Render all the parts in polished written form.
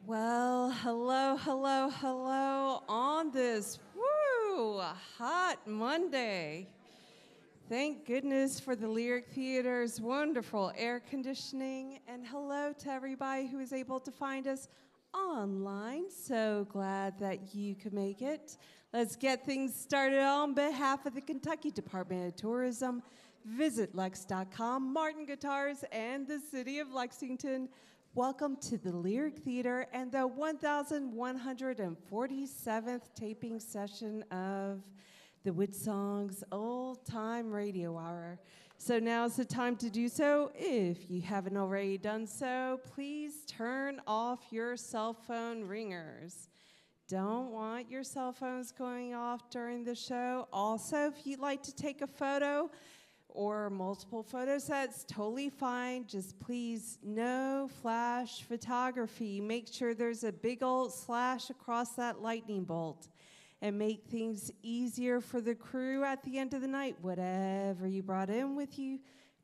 Well, hello on this hot Monday. Thank goodness for the Lyric Theater's wonderful air conditioning, and hello to everybody who is able to find us online. So glad that you could make it. Let's get things started on behalf of the Kentucky Department of Tourism. Visit Lex.com, Martin Guitars, and the City of Lexington. Welcome to the Lyric Theater and the 1147th taping session of the WoodSongs Old Time Radio Hour. So now's the time to do so. If you haven't already done so, please turn off your cell phone ringers. Don't want your cell phones going off during the show. Also, if you'd like to take a photo or multiple photos, that's totally fine. Just please, no flash photography. Make sure there's a big old slash across that lightning bolt and make things easier for the crew at the end of the night. Whatever you brought in with you,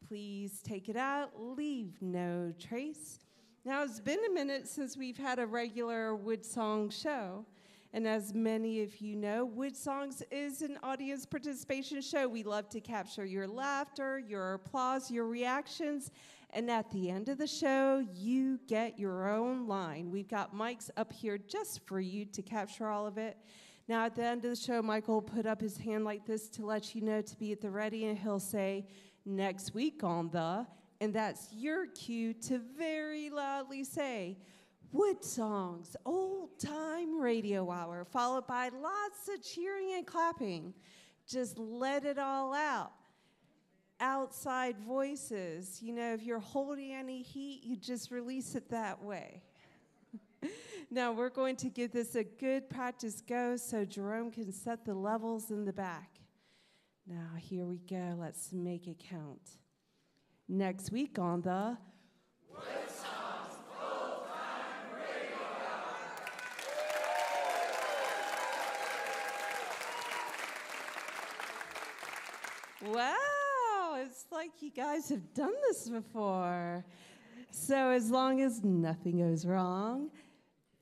please take it out. Leave no trace. Now, it's been a minute since we've had a regular WoodSong show. And as many of you know, WoodSongs is an audience participation show. We love to capture your laughter, your applause, your reactions. And at the end of the show, you get your own line. We've got mics up here just for you to capture all of it. Now, at the end of the show, Michael will put up his hand like this to let you know to be at the ready, and he'll say, next week on the, and that's your cue to very loudly say, WoodSongs Old Time Radio Hour, followed by lots of cheering and clapping. Just let it all out. Outside voices, you know, if you're holding any heat, you just release it that way. Now we're going to give this a good practice go so Jerome can set the levels in the back. Now here we go, let's make it count. Next week on the WoodSongs Old Time Radio Hour. Wow, it's like you guys have done this before. So as long as nothing goes wrong,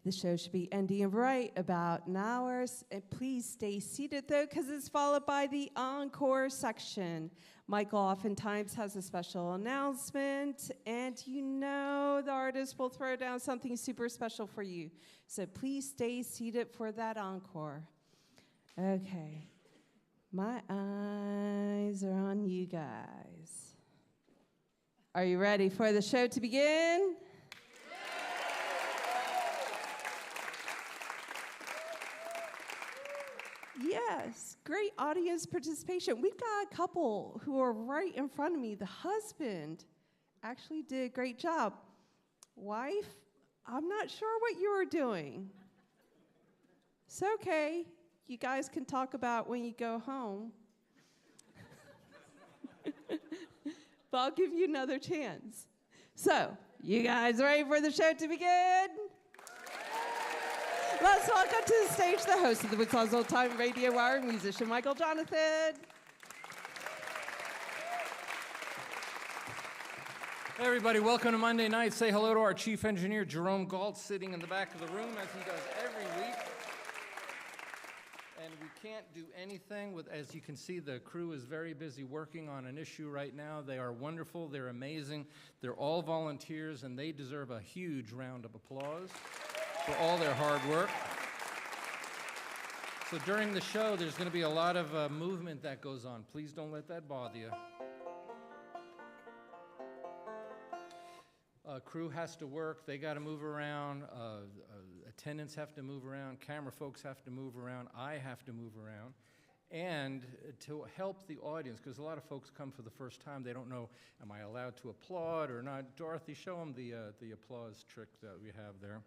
the show should be ending right about an hour. And please stay seated, though, because it's followed by the encore section. Michael oftentimes has a special announcement, and you know the artist will throw down something super special for you. So please stay seated for that encore. Okay. My eyes are on you guys. Are you ready for the show to begin? Yes, great audience participation. We've got a couple who are right in front of me. The husband actually did a great job. Wife, I'm not sure what you were doing. It's okay. You guys can talk about when you go home. But I'll give you another chance. So, you guys ready for the show to begin? Let's welcome to the stage the host of the WoodSongs Old Time Radio Hour, musician Michael Jonathan. Hey everybody, welcome to Monday night. Say hello to our chief engineer, Jerome Galt, sitting in the back of the room as he does every week. And we can't do anything with, as you can see, the crew is very busy working on an issue right now. They are wonderful, they're amazing. They're all volunteers, and they deserve a huge round of applause for all their hard work. So during the show, there's going to be a lot of movement that goes on. Please don't let that bother you. Crew has to work, they got to move around, attendants have to move around, camera folks have to move around, I have to move around. And to help the audience, because a lot of folks come for the first time, they don't know, am I allowed to applaud or not? Dorothy, show them the applause trick that we have there.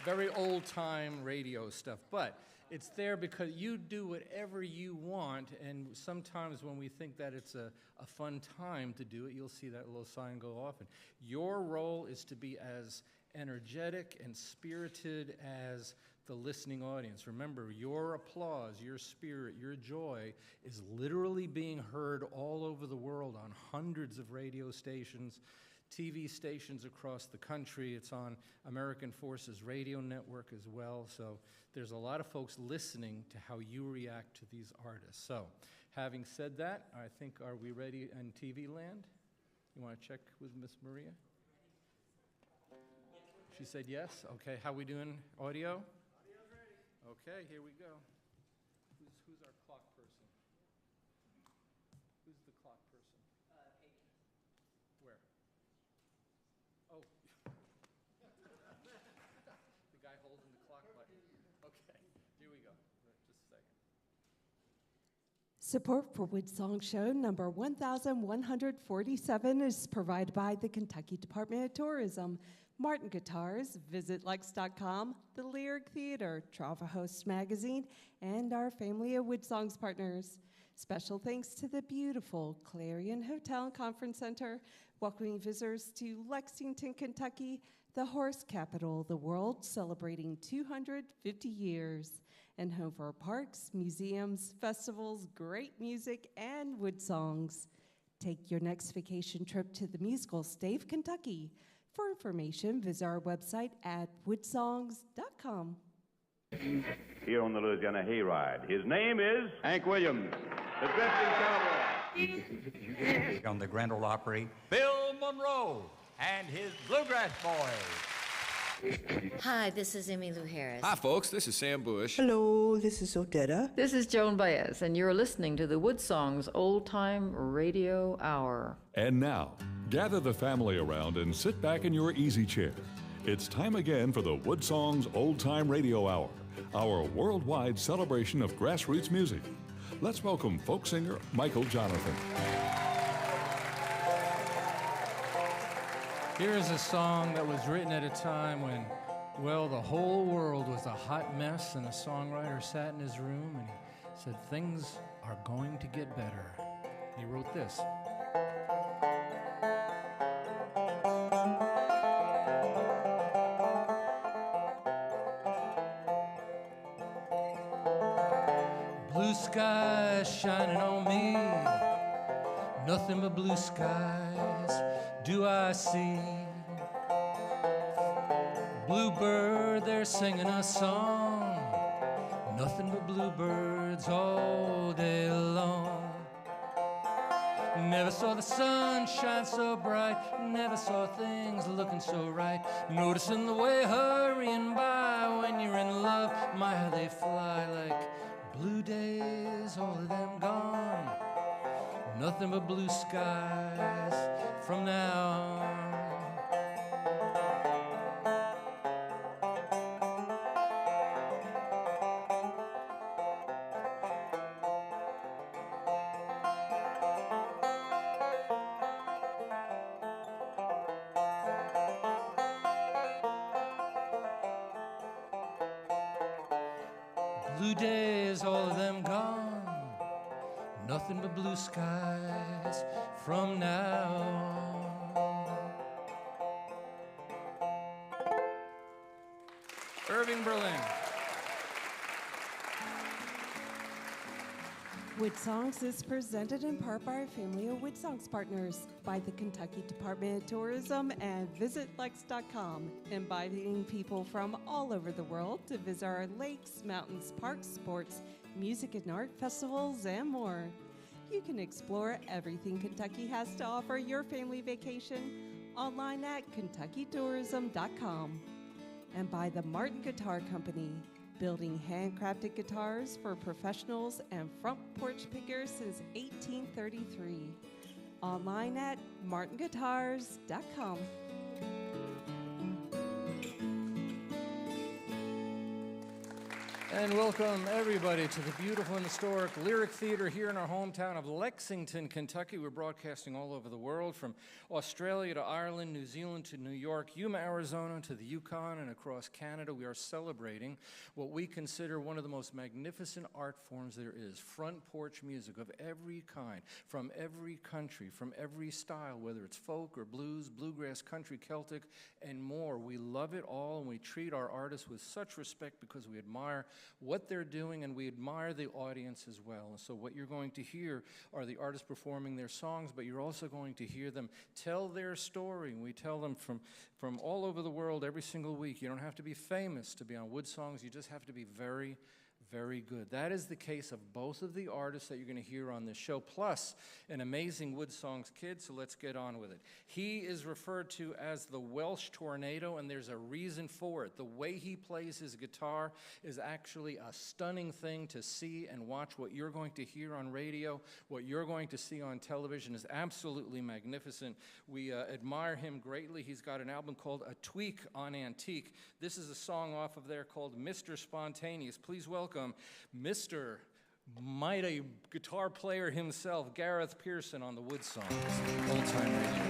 Very old-time radio stuff, but it's there because you do whatever you want, and sometimes when we think that it's a fun time to do it, you'll see that little sign go off. And your role is to be as energetic and spirited as the listening audience. Remember, your applause, your spirit, your joy is literally being heard all over the world on hundreds of radio stations, TV stations across the country. It's on American Forces Radio Network as well. So there's a lot of folks listening to how you react to these artists. So having said that, I think, are we ready in TV land? You want to check with Miss Maria? She said yes. Okay, how we doing? Audio? Audio's ready. Okay, here we go. Who's our clock person? Who's the clock person? Where? Oh. The guy holding the clock button. Okay, here we go. Just a second. Support for WoodSongs Show number 1147 is provided by the Kentucky Department of Tourism, Martin Guitars, VisitLex.com, the Lyric Theater, Trava Hosts Magazine, and our family of WoodSongs partners. Special thanks to the beautiful Clarion Hotel and Conference Center, welcoming visitors to Lexington, Kentucky, the horse capital of the world, celebrating 250 years, and home for parks, museums, festivals, great music, and WoodSongs. Take your next vacation trip to the musical state of Kentucky. For information, visit our website at woodsongs.com. Here on the Louisiana Hayride, his name is Hank Williams, the drifting cowboy. On the Grand Ole Opry, Bill Monroe and his Bluegrass Boys. Hi, this is Emmylou Harris. Hi, folks. This is Sam Bush. Hello, this is Odetta. This is Joan Baez, and you're listening to the WoodSongs Old Time Radio Hour. And now, gather the family around and sit back in your easy chair. It's time again for the WoodSongs Old Time Radio Hour, our worldwide celebration of grassroots music. Let's welcome folk singer Michael Jonathan. Here is a song that was written at a time when, well, the whole world was a hot mess, and a songwriter sat in his room and he said, things are going to get better. He wrote this. Blue skies shining on me, nothing but blue skies do I see. Bluebird, they're singing a song, nothing but bluebirds all day long. Never saw the sun shine so bright, never saw things looking so right. Noticing the way hurrying by when you're in love, my how they fly like blue days, all of them gone. Nothing but blue skies from now on. Blue days, all of them gone. Nothing but blue skies from now on. Irving Berlin. WoodSongs is presented in part by our family of WoodSongs partners, by the Kentucky Department of Tourism and VisitLex.com, inviting people from all over the world to visit our lakes, mountains, parks, sports, music and art festivals, and more. You can explore everything Kentucky has to offer your family vacation online at KentuckyTourism.com. And by the Martin Guitar Company, building handcrafted guitars for professionals and front porch pickers since 1833. Online at martinguitars.com. And welcome everybody to the beautiful and historic Lyric Theater here in our hometown of Lexington, Kentucky. We're broadcasting all over the world, from Australia to Ireland, New Zealand to New York, Yuma, Arizona to the Yukon, and across Canada. We are celebrating what we consider one of the most magnificent art forms there is, front porch music of every kind, from every country, from every style, whether it's folk or blues, bluegrass, country, Celtic, and more. We love it all, and we treat our artists with such respect because we admire what they're doing, and we admire the audience as well. And so what you're going to hear are the artists performing their songs, but you're also going to hear them tell their story. We tell them from all over the world every single week. You don't have to be famous to be on WoodSongs. You just have to be very, very good. That is the case of both of the artists that you're going to hear on this show, plus an amazing WoodSongs kid, so let's get on with it. He is referred to as the Welsh Tornado, and there's a reason for it. The way he plays his guitar is actually a stunning thing to see and watch. What you're going to hear on radio, what you're going to see on television is absolutely magnificent. We admire him greatly. He's got an album called A Tweak on Antique. This is a song off of there called Mr. Spontaneous. Please welcome Mr. Mighty guitar player himself, Gareth Pearson, on the WoodSongs Old Time Radio.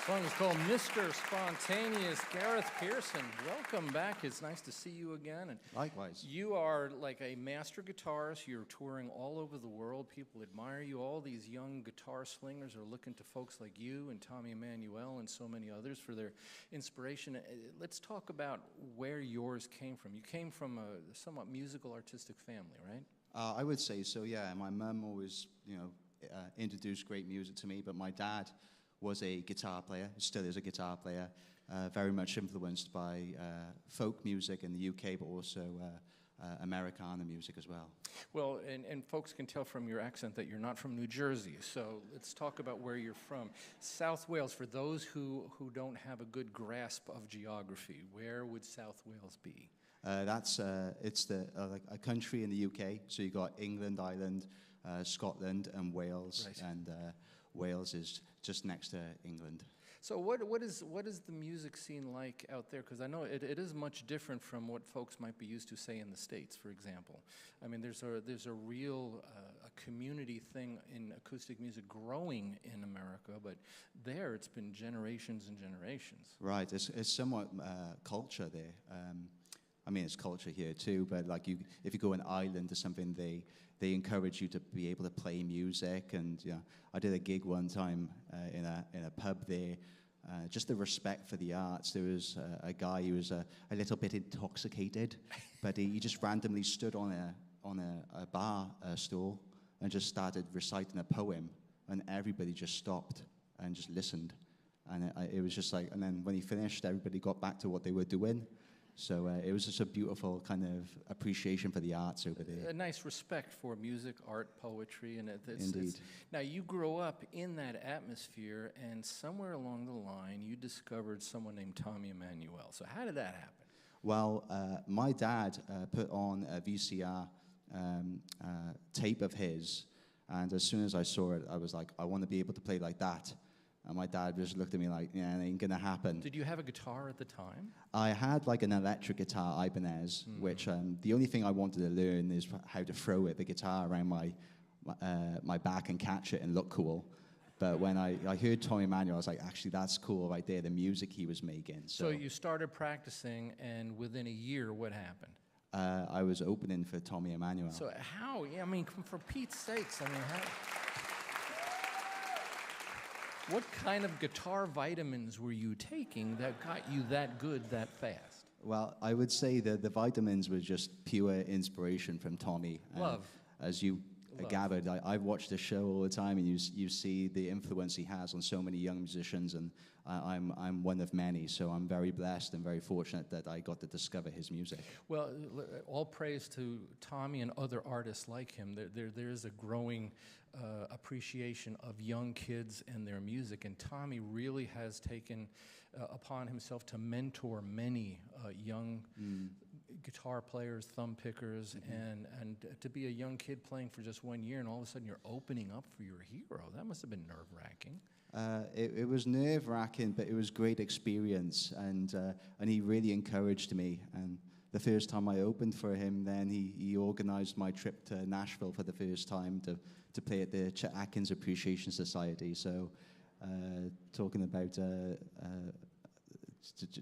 The song is called Mr. Spontaneous. Gareth Pearson, welcome back. It's nice to see you again. And likewise. You are like a master guitarist. You're touring all over the world. People admire you. All these young guitar slingers are looking to folks like you and Tommy Emmanuel and so many others for their inspiration. Let's talk about where yours came from. You came from a somewhat musical, artistic family, right? I would say so, yeah. My mum always, introduced great music to me, but my dad was a guitar player, still is a guitar player, very much influenced by folk music in the UK, but also Americana music as well. Well, and folks can tell from your accent that you're not from New Jersey, so let's talk about where you're from. South Wales, for those who don't have a good grasp of geography, where would South Wales be? It's a country in the UK, so you got England, Ireland, Scotland, and Wales, right. And Wales is just next to England. So what is the music scene like out there? Because I know it is much different from what folks might be used to, say, in the States, for example. I mean, there's a real a community thing in acoustic music growing in America, but there it's been generations and generations. Right, it's somewhat culture there. I mean, it's culture here too, but like if you go in Ireland or something, they encourage you to be able to play music. And I did a gig one time in a pub there. Just the respect for the arts. There was a guy who was a little bit intoxicated, but he just randomly stood on a bar stool and just started reciting a poem, and everybody just stopped and just listened. And it was just like, and then when he finished, everybody got back to what they were doing. So it was just a beautiful kind of appreciation for the arts over there. A nice respect for music, art, poetry, and Indeed. Now, you grow up in that atmosphere, and somewhere along the line, you discovered someone named Tommy Emmanuel. So how did that happen? Well, my dad put on a VCR tape of his, and as soon as I saw it, I was like, I want to be able to play like that. And my dad just looked at me like, yeah, it ain't gonna happen. Did you have a guitar at the time? I had like an electric guitar, Ibanez, which the only thing I wanted to learn is how to throw the guitar around my back and catch it and look cool. But when I heard Tommy Emmanuel, I was like, actually, that's cool right there, the music he was making. So you started practicing, and within a year, what happened? I was opening for Tommy Emmanuel. So how? I mean, for Pete's sakes, I mean, how? What kind of guitar vitamins were you taking that got you that good that fast? Well, I would say that the vitamins were just pure inspiration from Tommy. Love. As you gathered, I've watched the show all the time, and you see the influence he has on so many young musicians, and I'm one of many, so I'm very blessed and very fortunate that I got to discover his music. Well, all praise to Tommy and other artists like him. There is a growing appreciation of young kids and their music, and Tommy really has taken upon himself to mentor many young guitar players, thumb pickers, and to be a young kid playing for just 1 year, and all of a sudden you're opening up for your hero. That must have been nerve-wracking. It was nerve-wracking, but it was great experience, and he really encouraged me. And the first time I opened for him, then he organized my trip to Nashville for the first time to play at the Chet Atkins Appreciation Society. So talking about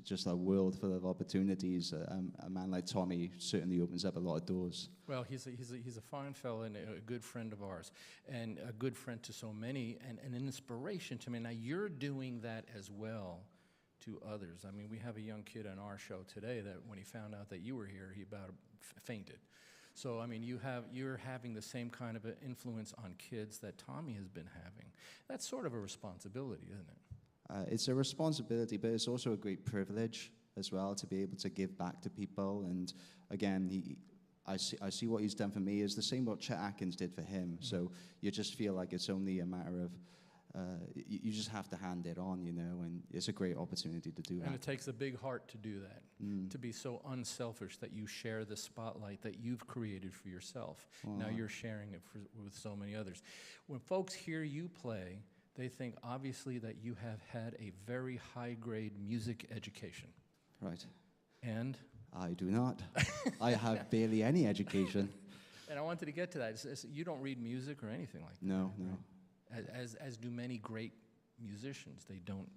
just a world full of opportunities, a man like Tommy certainly opens up a lot of doors. Well, he's a fine fellow and a good friend of ours, and a good friend to so many, and an inspiration to me. Now, you're doing that as well to others. I mean, we have a young kid on our show today that when he found out that you were here, he about fainted. So, I mean, you're having the same kind of an influence on kids that Tommy has been having. That's sort of a responsibility, isn't it? It's a responsibility, but it's also a great privilege as well to be able to give back to people. And again, I see what he's done for me is the same what Chet Atkins did for him. Mm-hmm. So you just feel like it's only a matter of you just have to hand it on, and it's a great opportunity to do that. And it takes a big heart to do that, to be so unselfish that you share the spotlight that you've created for yourself. Wow. Now you're sharing it with so many others. When folks hear you play, they think obviously that you have had a very high-grade music education. Right. And? I do not. I have barely any education. And I wanted to get to that. You don't read music or anything like that. No. As do many great musicians. They don't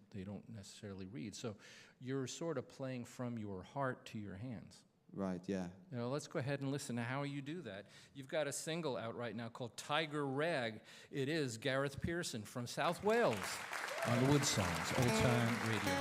necessarily read. So you're sort of playing from your heart to your hands. Right, yeah. Let's go ahead and listen to how you do that. You've got a single out right now called Tiger Rag. It is Gareth Pearson from South Wales on the WoodSongs, Old Time Radio.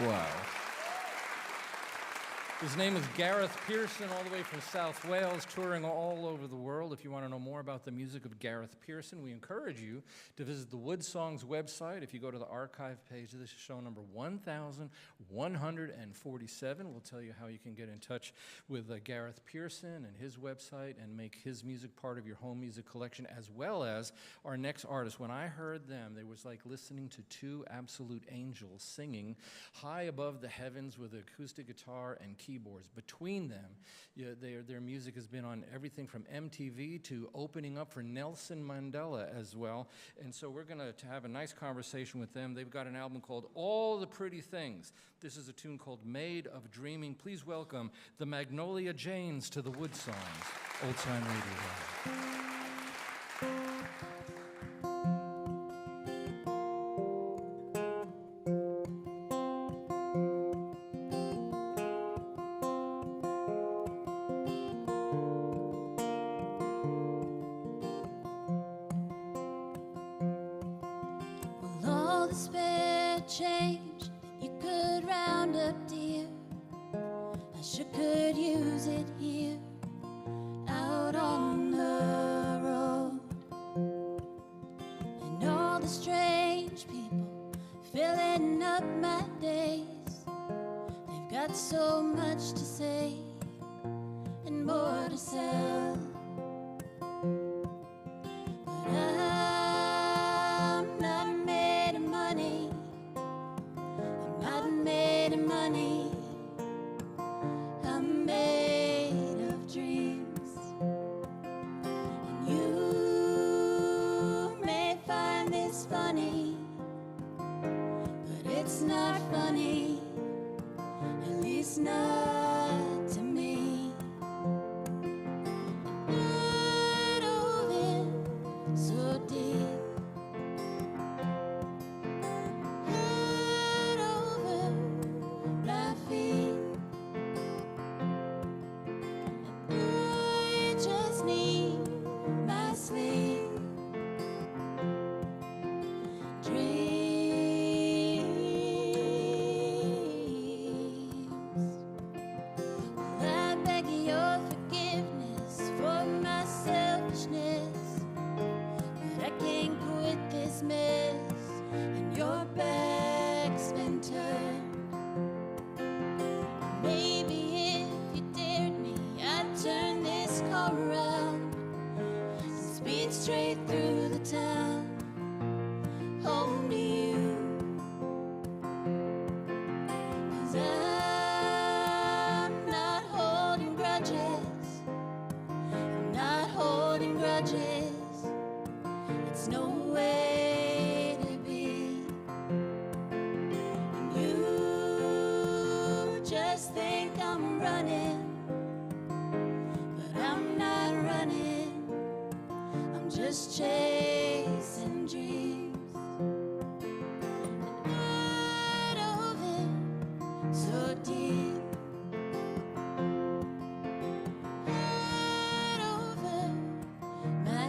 Wow. His name is Gareth Pearson, all the way from South Wales, touring all over the world. If you want to know more about the music of Gareth Pearson, we encourage you to visit the WoodSongs website. If you go to the archive page, this is show number 1147. We'll tell you how you can get in touch with Gareth Pearson and his website and make his music part of your home music collection, as well as our next artist. When I heard them, it was like listening to two absolute angels singing high above the heavens with acoustic guitar and keyboards. Between them, their music has been on everything from MTV to opening up for Nelson Mandela as well. And so we're going to have a nice conversation with them. They've got an album called All the Pretty Things. This is a tune called Made of Dreaming. Please welcome the Magnolia Janes to the WoodSongs Old Time Radio. The spare change you could round up, dear, I sure could use it here out on the road. And all the strange people filling up my days, they've got so much to say and more to sell. Not to me. I dove in so deep, head over my feet, and I just need my sleep. Straight through the town, home to you. 'Cause I'm not holding grudges, I'm not holding grudges. It's no way to be. And you just think I'm running, but I'm not running. Just chasing dreams, and I dove in so deep, head over my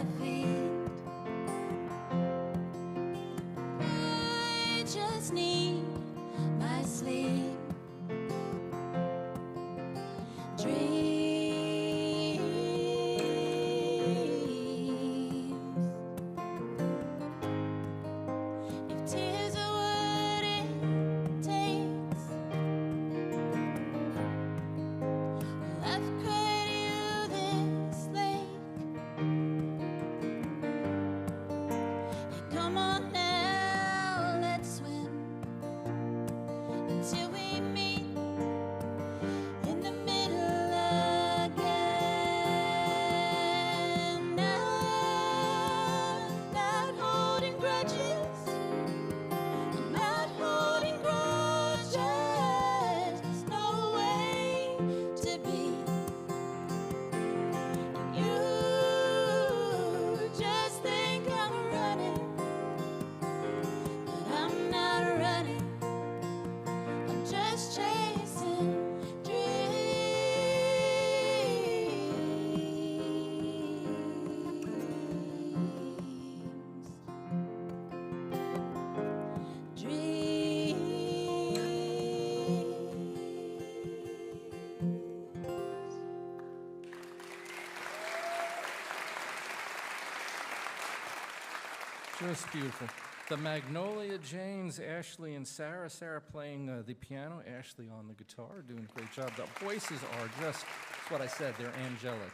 Just beautiful. The Magnolia Janes, Ashley and Sarah. Sarah playing the piano, Ashley on the guitar, doing a great job. The voices are just, that's what I said, they're angelic.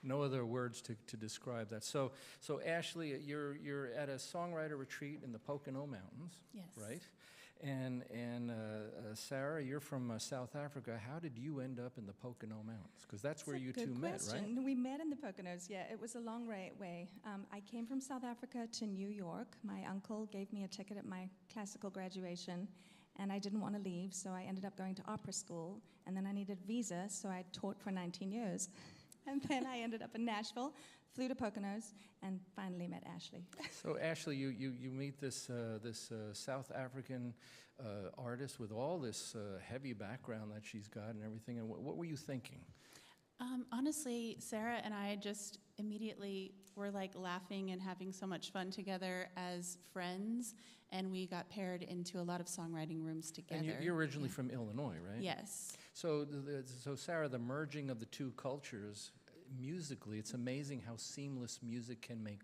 No other words to describe that. So Ashley, you're at a songwriter retreat in the Pocono Mountains, Yes. right? And Sarah, you're from South Africa. How did you end up in the Pocono Mountains? Because that's where you two met, right? We met in the Poconos, yeah. It was a long way. I came from South Africa to New York. My uncle gave me a ticket at my classical graduation, and I didn't want to leave, so I ended up going to opera school, and then I needed a visa, so I taught for 19 years. And then I ended up in Nashville, flew to Poconos, and finally met Ashley. So Ashley, you meet this South African artist with all this heavy background that she's got and everything. And what were you thinking? Honestly, Sarah and I just immediately were like laughing and having so much fun together as friends, and we got paired into a lot of songwriting rooms together. And you're originally from Illinois, right? Yes. So Sarah, the merging of the two cultures, musically, it's amazing how seamless music can make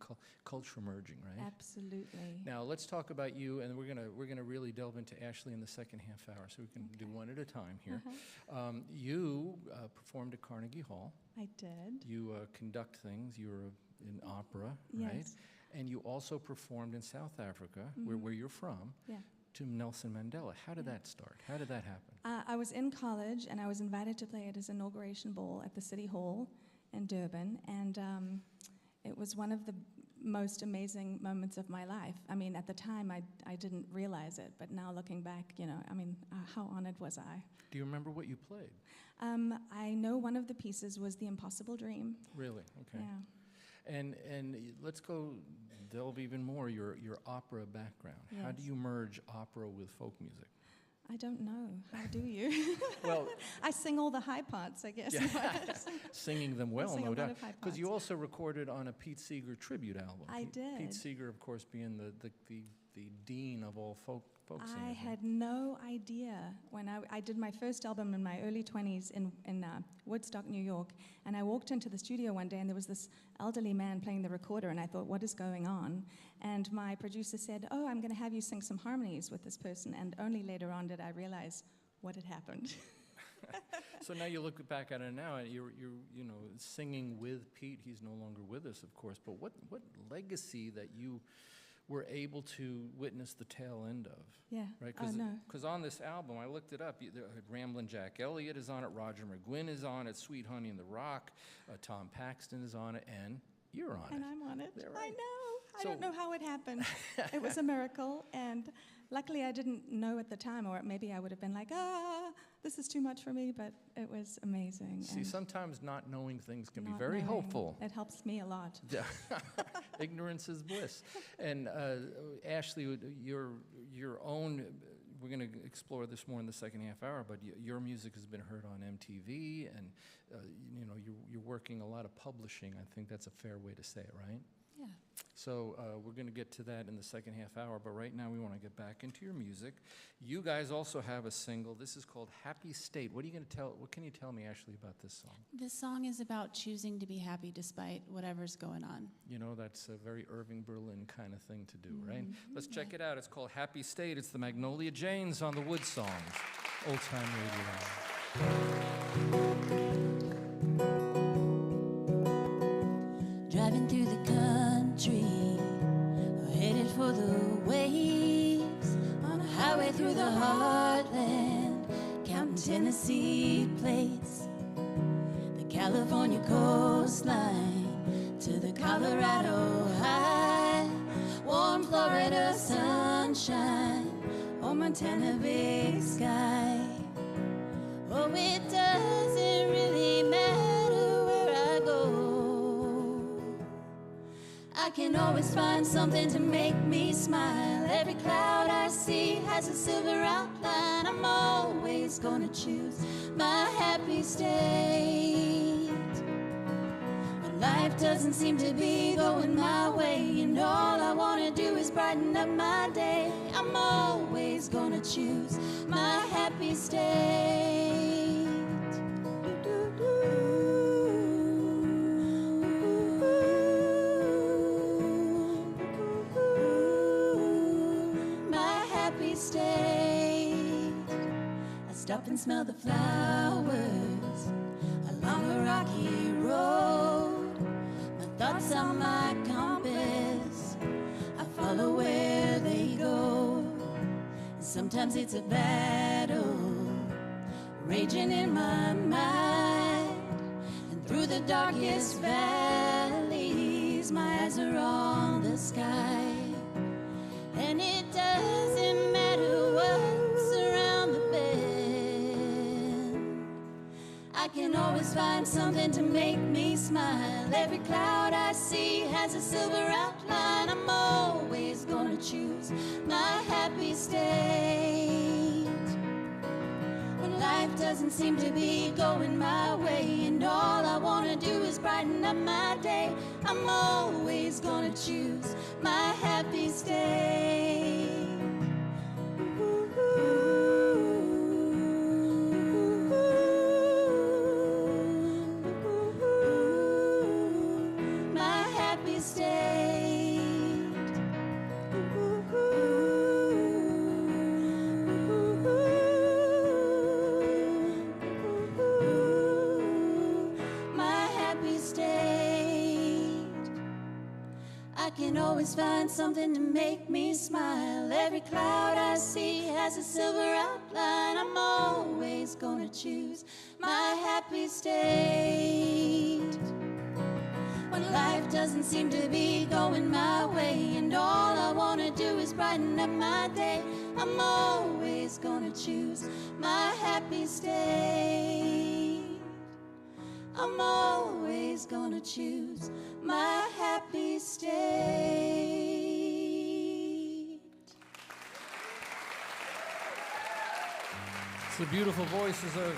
culture merging, right? Absolutely. Now let's talk about you, and we're gonna really delve into Ashley in the second half hour, so we can do one at a time here. You performed at Carnegie Hall. I did. You conduct things. You were in opera, Yes. right? And you also performed in South Africa, where you're from. Yeah. To Nelson Mandela. How did that start? How did that happen? I was in college, and I was invited to play at his inauguration ball at the City Hall in Durban, and it was one of the most amazing moments of my life. I mean, at the time, I didn't realize it, but now looking back, how honored was I? Do you remember what you played? I know one of the pieces was The Impossible Dream. Really? Okay. Yeah. And let's go delve even more, your opera background. Yes. How do you merge opera with folk music? I don't know. How do you? Well, I sing all the high parts, I guess. Yeah. Singing them well, sing no a lot doubt. of high Because you parts. also recorded on a Pete Seeger tribute album. I did. Pete Seeger, of course, being the dean of all folk singers. I had no idea when I did my first album in my early 20s in Woodstock, New York, and I walked into the studio one day and there was this elderly man playing the recorder, and I thought, what is going on? And my producer said, oh, I'm going to have you sing some harmonies with this person, and only later on did I realize what had happened. So now you look back at it now, and you're singing with Pete. He's no longer with us, of course, but what legacy that you were able to witness the tail end of. Yeah. Right? Oh, no. Because on this album, I looked it up, Ramblin' Jack Elliott is on it, Roger McGuinn is on it, Sweet Honey and the Rock, Tom Paxton is on it, and you're on it. And I'm on it. Right. I know. I So- don't know how it happened. It was a miracle, and luckily I didn't know at the time, or maybe I would have been like, this is too much for me, but it was amazing. See, and sometimes not knowing things can be not very knowing, helpful. It helps me a lot. Yeah. Ignorance is bliss. And Ashley, your own, we're going to explore this more in the second half hour, but your music has been heard on MTV, and you're working a lot of publishing. I think that's a fair way to say it, right? Yeah. So we're going to get to that in the second half hour, but right now we want to get back into your music. You guys also have a single. This is called Happy State. What can you tell me, Ashley, about this song? This song is about choosing to be happy despite whatever's going on. That's a very Irving Berlin kind of thing to do, right? Let's check it out. It's called Happy State. It's the Magnolia Janes on the WoodSongs, Old Time Radio. Driving through the country, headed for the waves, on a highway through the heartland, counting Tennessee plates, the California coastline to the Colorado high, warm Florida sunshine, or Montana big sky. Oh, it doesn't really matter where I go, I can always find something to make me smile. Every cloud I see has a silver outline. I'm always gonna choose my happy state. When life doesn't seem to be going my way, and all I wanna do is brighten up my day, I'm always gonna choose my happy state. can smell the flowers along a rocky road. My thoughts are my compass, I follow where they go. Sometimes it's a battle raging in my mind, and through the darkest valleys my eyes are on the sky. And it doesn't matter what's around the bend, I can always find something to make me smile. Every cloud I see has a silver outline. I'm always gonna choose my happy state. When life doesn't seem to be going my way, and all I wanna do is brighten up my day, I'm always gonna choose my happy state. My happy state. My happy state. I can always find something to make me smile. Every cloud I see has a silver outline. I'm always gonna choose my happy state. When life doesn't seem to be going my way, and all I wanna do is brighten up my day, I'm always gonna choose my happy state. I'm always gonna choose my happy state. It's the beautiful voices of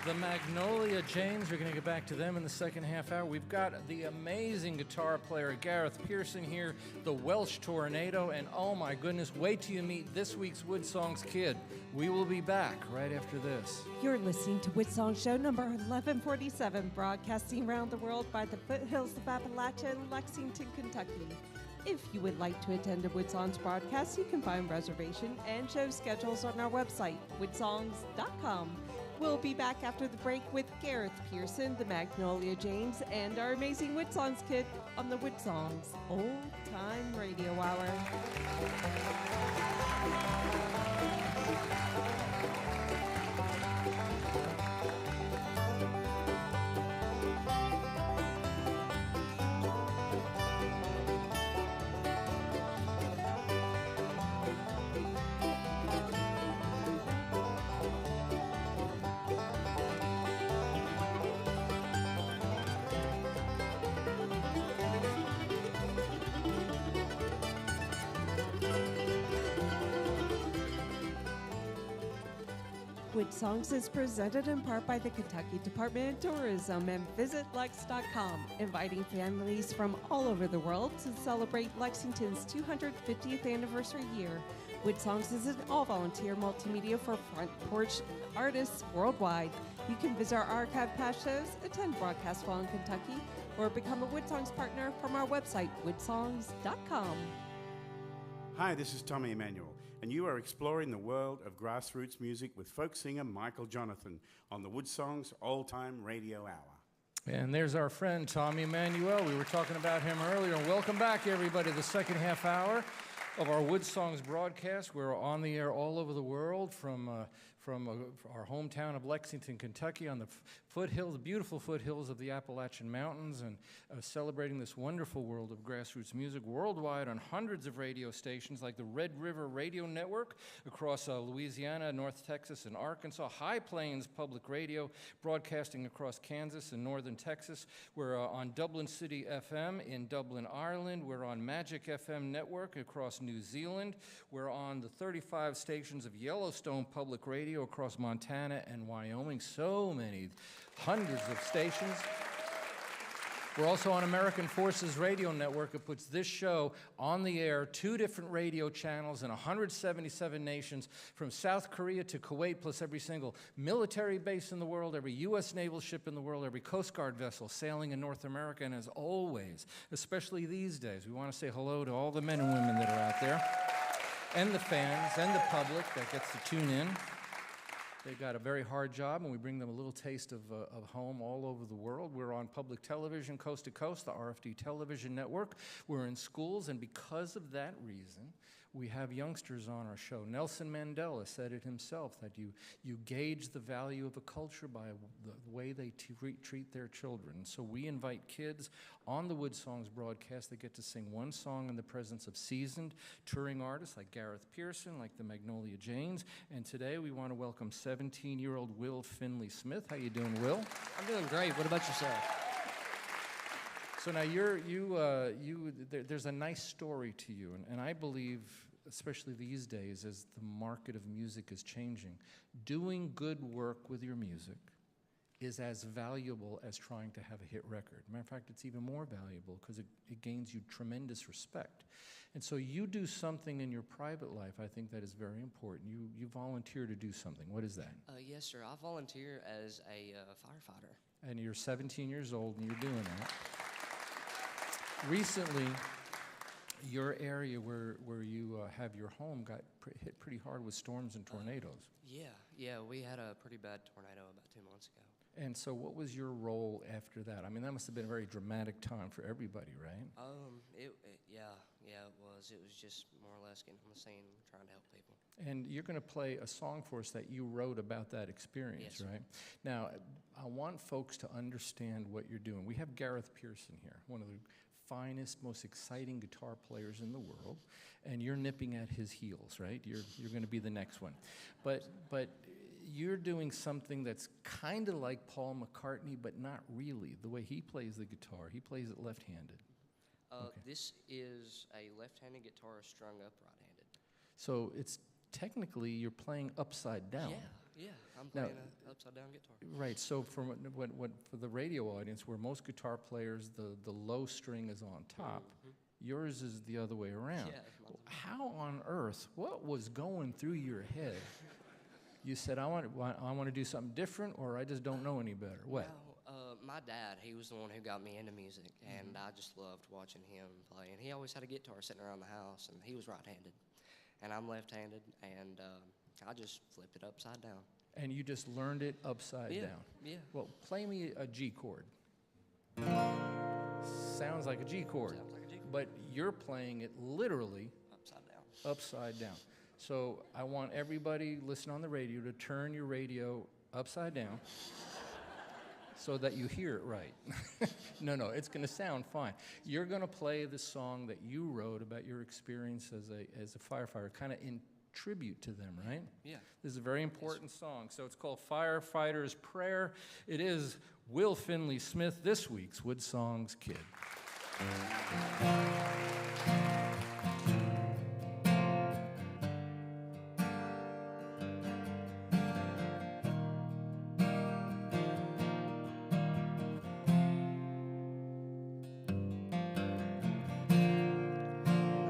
the Magnolia James. We're going to get back to them in the second half hour. We've got the amazing guitar player Gareth Pearson here, the Welsh Tornado, and oh my goodness, wait till you meet this week's WoodSongs kid. We will be back right after this. You're listening to WoodSongs show number 1147, broadcasting around the world by the foothills of Appalachia in Lexington, Kentucky. If you would like to attend a WoodSongs broadcast, you can find reservation and show schedules on our website, woodsongs.com. We'll be back after the break with Gareth Pearson, the Magnolia James, and our amazing WoodSongs kid on the WoodSongs Old Time Radio Hour. WoodSongs is presented in part by the Kentucky Department of Tourism and VisitLex.com, inviting families from all over the world to celebrate Lexington's 250th anniversary year. WoodSongs is an all-volunteer multimedia for front porch artists worldwide. You can visit our archive past shows, attend broadcasts while in Kentucky, or become a WoodSongs partner from our website, woodsongs.com. Hi, this is Tommy Emmanuel, and you are exploring the world of grassroots music with folk singer Michael Jonathan on the WoodSongs Old Time Radio Hour. And there's our friend Tommy Emmanuel. We were talking about him earlier. Welcome back, everybody, to the second half hour of our WoodSongs broadcast. We're on the air all over the world from our hometown of Lexington, Kentucky, on the foothills, beautiful foothills of the Appalachian Mountains, and celebrating this wonderful world of grassroots music worldwide on hundreds of radio stations like the Red River Radio Network across Louisiana, North Texas, and Arkansas, High Plains Public Radio broadcasting across Kansas and northern Texas. We're on Dublin City FM in Dublin, Ireland. We're on Magic FM Network across New Zealand. We're on the 35 stations of Yellowstone Public Radio across Montana and Wyoming. So many, hundreds of stations. We're also on American Forces Radio Network. It puts this show on the air, 2 different radio channels in 177 nations, from South Korea to Kuwait, plus every single military base in the world, every U.S. naval ship in the world, every Coast Guard vessel sailing in North America. And as always, especially these days, we want to say hello to all the men and women that are out there, and the fans, and the public that gets to tune in. They've got a very hard job, and we bring them a little taste of home all over the world. We're on public television, coast to coast, the RFD television network. We're in schools, and because of that reason, we have youngsters on our show. Nelson Mandela said it himself, that you gauge the value of a culture by the way they treat their children. So we invite kids on the WoodSongs broadcast that get to sing one song in the presence of seasoned touring artists like Gareth Pearson, like the Magnolia Janes. And today we want to welcome 17-year-old Will Finley Smith. How you doing, Will? I'm doing great. What about yourself? So now there's a nice story to you, and I believe, especially these days, as the market of music is changing, doing good work with your music is as valuable as trying to have a hit record. Matter of fact, it's even more valuable because it gains you tremendous respect. And so you do something in your private life, I think, that is very important. You volunteer to do something. What is that? Yes, sir. I volunteer as a firefighter. And you're 17 years old and you're doing that. Recently, your area where you have your home got hit pretty hard with storms and tornadoes. Yeah, we had a pretty bad tornado about 2 months ago. And so what was your role after that? I mean, that must have been a very dramatic time for everybody, right? Yeah, it was. It was just more or less getting on the scene, trying to help people. And you're going to play a song for us that you wrote about that experience, Yes, right? Now, I want folks to understand what you're doing. We have Gareth Pearson here, one of the finest, most exciting guitar players in the world, and you're nipping at his heels, right? You're going to be the next one. But you're doing something that's kind of like Paul McCartney, but not really. The way he plays the guitar, he plays it left-handed. Okay. This is a left-handed guitar strung up right-handed. So it's technically you're playing upside down. Yeah, I'm playing an upside-down guitar. Right, so for the radio audience, where most guitar players, the low string is on top, yours is the other way around. Yeah, how on earth, what was going through your head? You said, I want to do something different, or I just don't know any better. What? Well, my dad, he was the one who got me into music, and I just loved watching him play. And he always had a guitar sitting around the house, and he was right-handed, and I'm left-handed, and I just flipped it upside down. And you just learned it upside down? Yeah. Well, play me a G chord. Sounds like a G chord. Sounds like a G chord. But you're playing it literally upside down. So I want everybody listening on the radio to turn your radio upside down so that you hear it right. No, it's going to sound fine. You're going to play the song that you wrote about your experience as a firefighter, kind of in tribute to them, right? Yeah. This is a very important song. So it's called Firefighter's Prayer. It is Will Finley Smith, this week's WoodSongs Kid.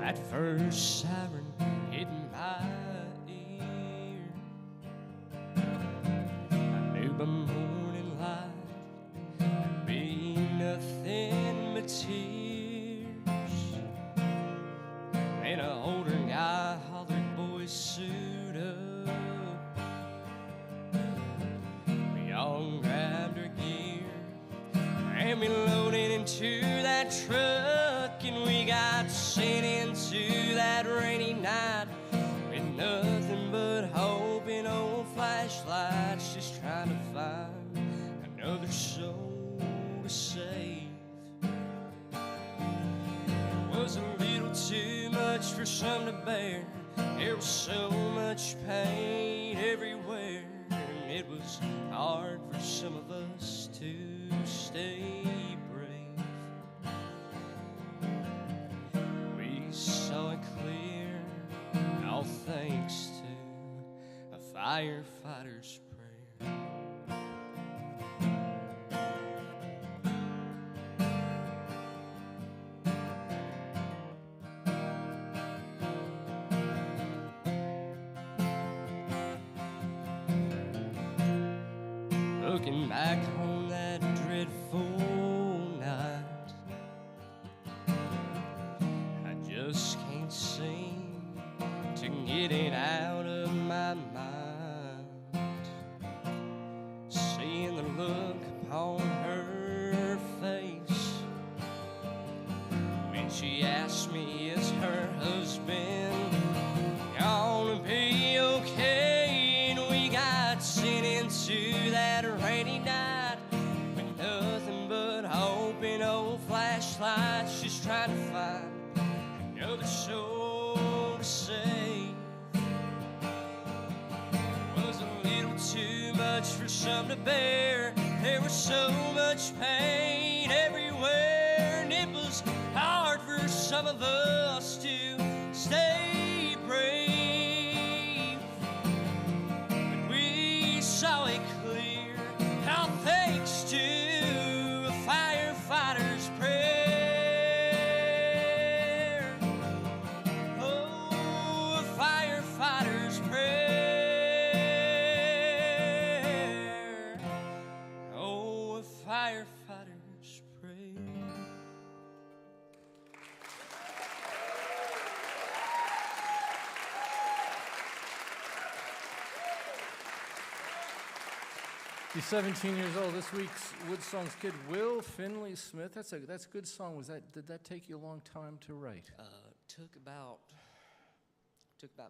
That first siren hit my ear. I knew by morning light there'd be nothing but tears. And an older guy hollered, "Boys, suit up." We all grabbed our gear and we loaded into that truck, and we got sent into that rainy night with nothing but hope and old flashlights, just trying to find another soul to save. It was a little too much for some to bear. There was so much pain everywhere, and it was hard for some of us to stay brave. We saw it clear, all thanks to a firefighter's prayer. Looking back on that dreadful night, I just can't seem to get it out of my mind. trust me as her husband. Gonna be okay. And we got sent into that rainy night with nothing but hope and old flashlights, just trying to find another soul to save. It was a little too much for some to bear. There was so much pain everywhere, and it was hard for some of us to stay brave. But we saw it clear, how thanks to a firefighter's prayer. Oh, a firefighter's prayer. Oh, a firefighter's prayer. He's 17 years old. This week's WoodSongs kid, Will Finley Smith. That's a good song. Did that take you a long time to write? Took about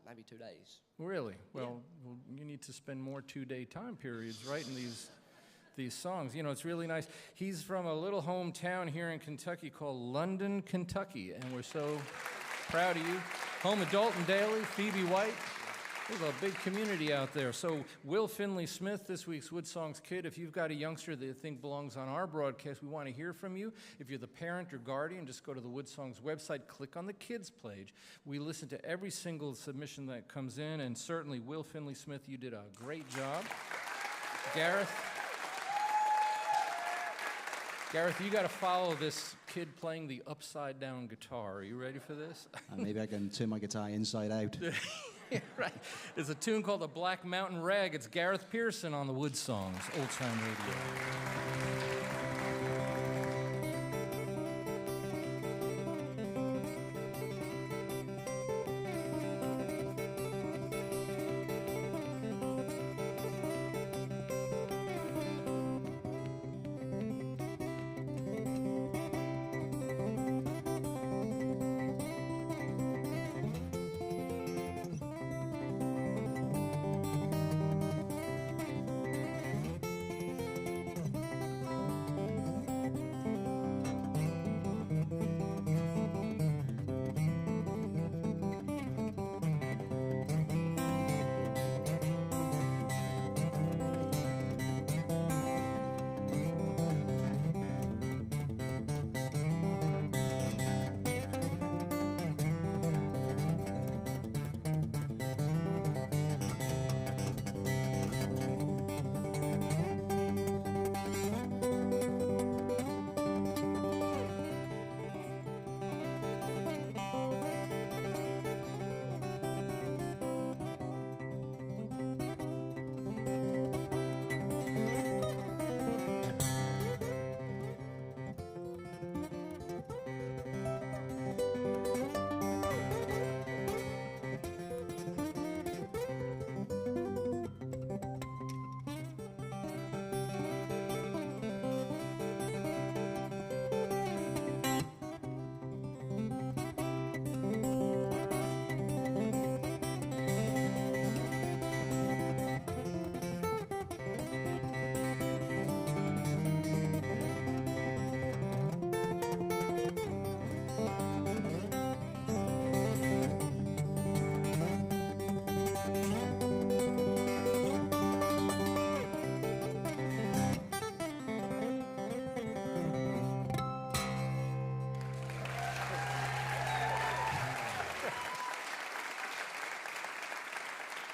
maybe 2 days. Really? Well, you need to spend more 2-day time periods writing these songs. You know, it's really nice. He's from a little hometown here in Kentucky called London, Kentucky, and we're so proud of you. Home of Dalton Daly, Phoebe White. There's a big community out there. So Will Finley Smith, this week's WoodSongs kid. If you've got a youngster that you think belongs on our broadcast, we want to hear from you. If you're the parent or guardian, just go to the WoodSongs website, click on the kids page. We listen to every single submission that comes in, and certainly Will Finley Smith, you did a great job. Gareth, you got to follow this kid playing the upside-down guitar. Are you ready for this? Maybe I can turn my guitar inside out. Yeah, right. There's a tune called The Black Mountain Rag. It's Gareth Pearson on the WoodSongs, Old Time Radio.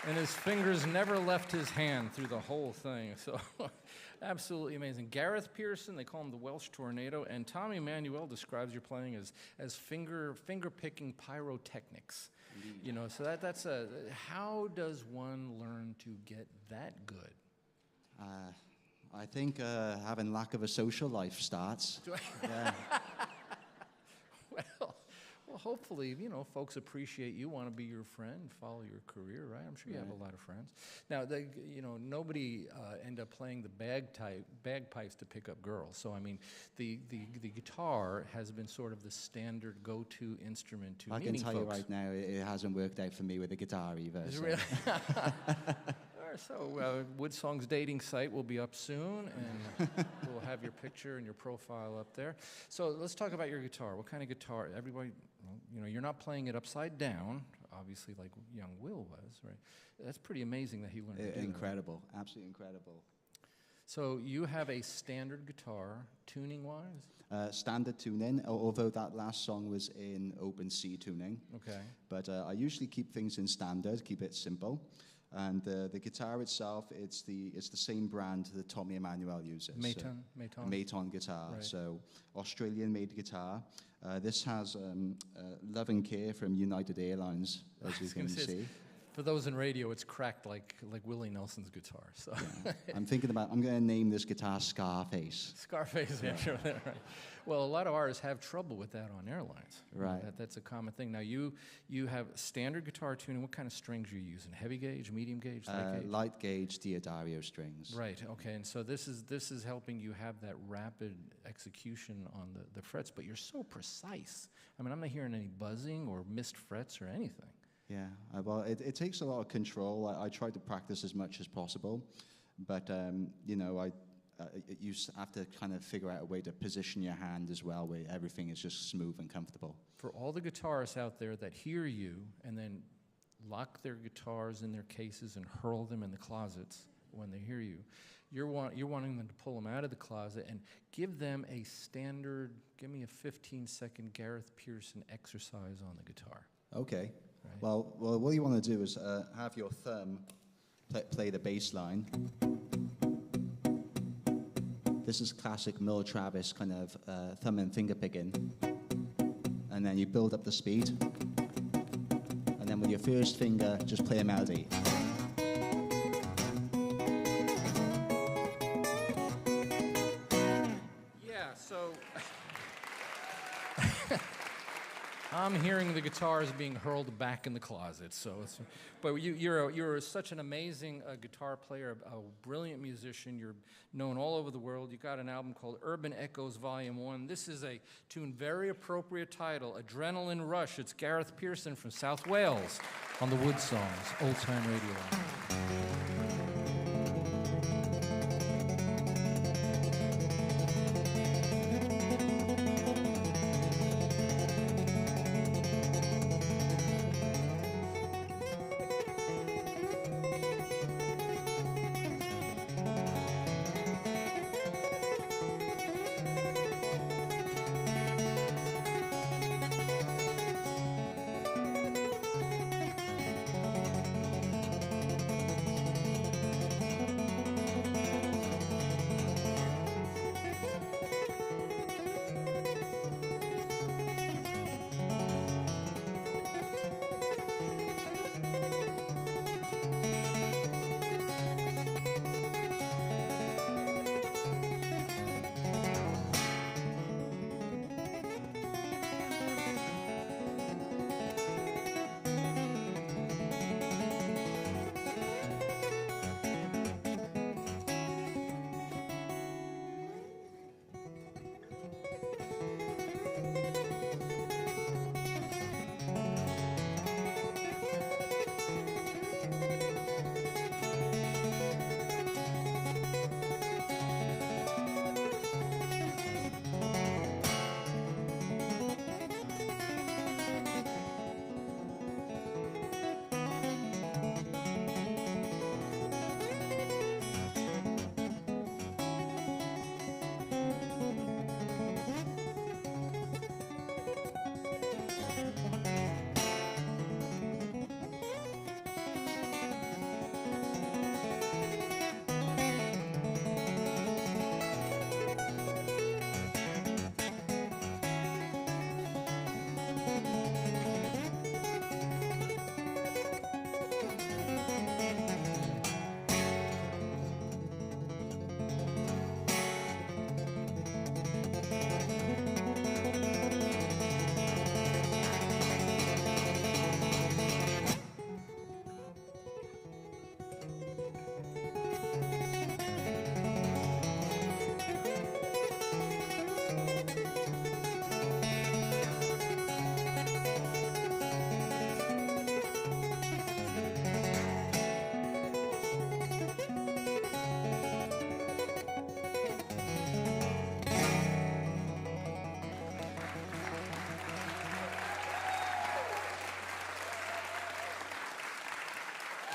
And his fingers never left his hand through the whole thing. So absolutely amazing. Gareth Pearson, they call him the Welsh Tornado, and Tommy Emmanuel describes your playing as finger-picking pyrotechnics. Indeed. You know, so that's a, how does one learn to get that good? I think having lack of a social life starts. Yeah. Well, hopefully, you know, folks appreciate you, want to be your friend, follow your career, right? I'm sure you have a lot of friends. Now, you know, nobody end up playing the bagpipes to pick up girls. So, I mean, the guitar has been sort of the standard go-to instrument to meeting folks. I can tell you right now, it hasn't worked out for me with the guitar either. Is it So. really? So, WoodSongs dating site will be up soon, and we'll have your picture and your profile up there. So let's talk about your guitar. What kind of guitar? Everybody, well, you know, you're not playing it upside down, obviously, like young Will was, right? That's pretty amazing that he learned to do that. Incredible, absolutely incredible. So you have a standard guitar, tuning-wise? Standard tuning, although that last song was in open C tuning. Okay. But I usually keep things in standard, keep it simple. And the guitar itself, it's the same brand that Tommy Emmanuel uses. Maton? Maton guitar. Right. So Australian-made guitar. This has love and care from United Airlines, as you can see. For those in radio, it's cracked like Willie Nelson's guitar. So yeah. I'm going to name this guitar Scarface. Scarface, yeah, sure, right. Well, a lot of artists have trouble with that on airlines. Right. That's a common thing. Now, you have standard guitar tuning. What kind of strings are you using? Heavy gauge, medium gauge, light gauge? Light gauge Diodario strings. Right, okay. And so this is helping you have that rapid execution on the frets, but you're so precise. I mean, I'm not hearing any buzzing or missed frets or anything. Yeah, well, it takes a lot of control. I try to practice as much as possible, but you know, you have to kind of figure out a way to position your hand as well, where everything is just smooth and comfortable. For all the guitarists out there that hear you and then lock their guitars in their cases and hurl them in the closets when they hear you, you're wanting them to pull them out of the closet and give them a standard. Give me a 15-second Gareth Pearson exercise on the guitar. Okay. Right. Well, what you want to do is have your thumb play the bass line. This is classic Merle Travis kind of thumb and finger picking. And then you build up the speed. And then with your first finger, just play a melody. Yeah, so I'm hearing the guitars being hurled back in the closet. So, but you're such an amazing guitar player, a brilliant musician. You're known all over the world. You got an album called Urban Echoes Volume 1. This is a tune, very appropriate title, Adrenaline Rush. It's Gareth Pearson from South Wales on the WoodSongs Old Time Radio.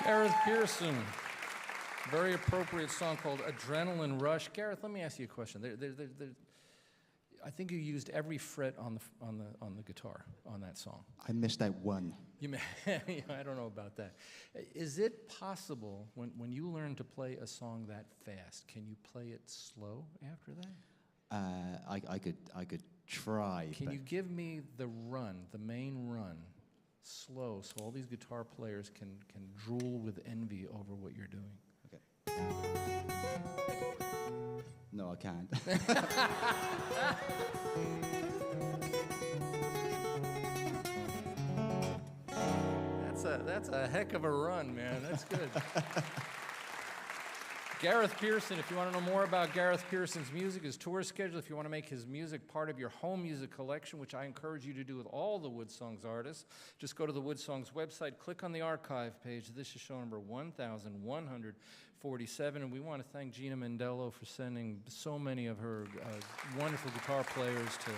Gareth Pearson. Very appropriate song called Adrenaline Rush. Gareth, let me ask you a question. I think you used every fret on the guitar on that song. I missed out one. You may, I don't know about that. Is it possible when you learn to play a song that fast, can you play it slow after that? I could try. Can you give me the run, the main run, slow, so all these guitar players can drool with envy over what you're doing? No, I can't. That's a heck of a run, man. That's good. Gareth Pearson, if you want to know more about Gareth Pearson's music, his tour schedule, if you want to make his music part of your home music collection, which I encourage you to do with all the WoodSongs artists, just go to the WoodSongs website, click on the archive page. This is show number 1147, and we want to thank Gina Mendello for sending so many of her wonderful guitar players to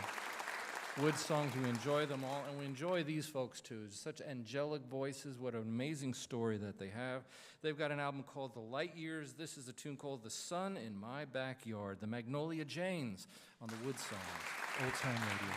WoodSongs. We enjoy them all, and we enjoy these folks too. Such angelic voices. What an amazing story that they have. They've got an album called The Light Years. This is a tune called The Sun in My Backyard. The Magnolia Janes on the WoodSongs Old Time Radio.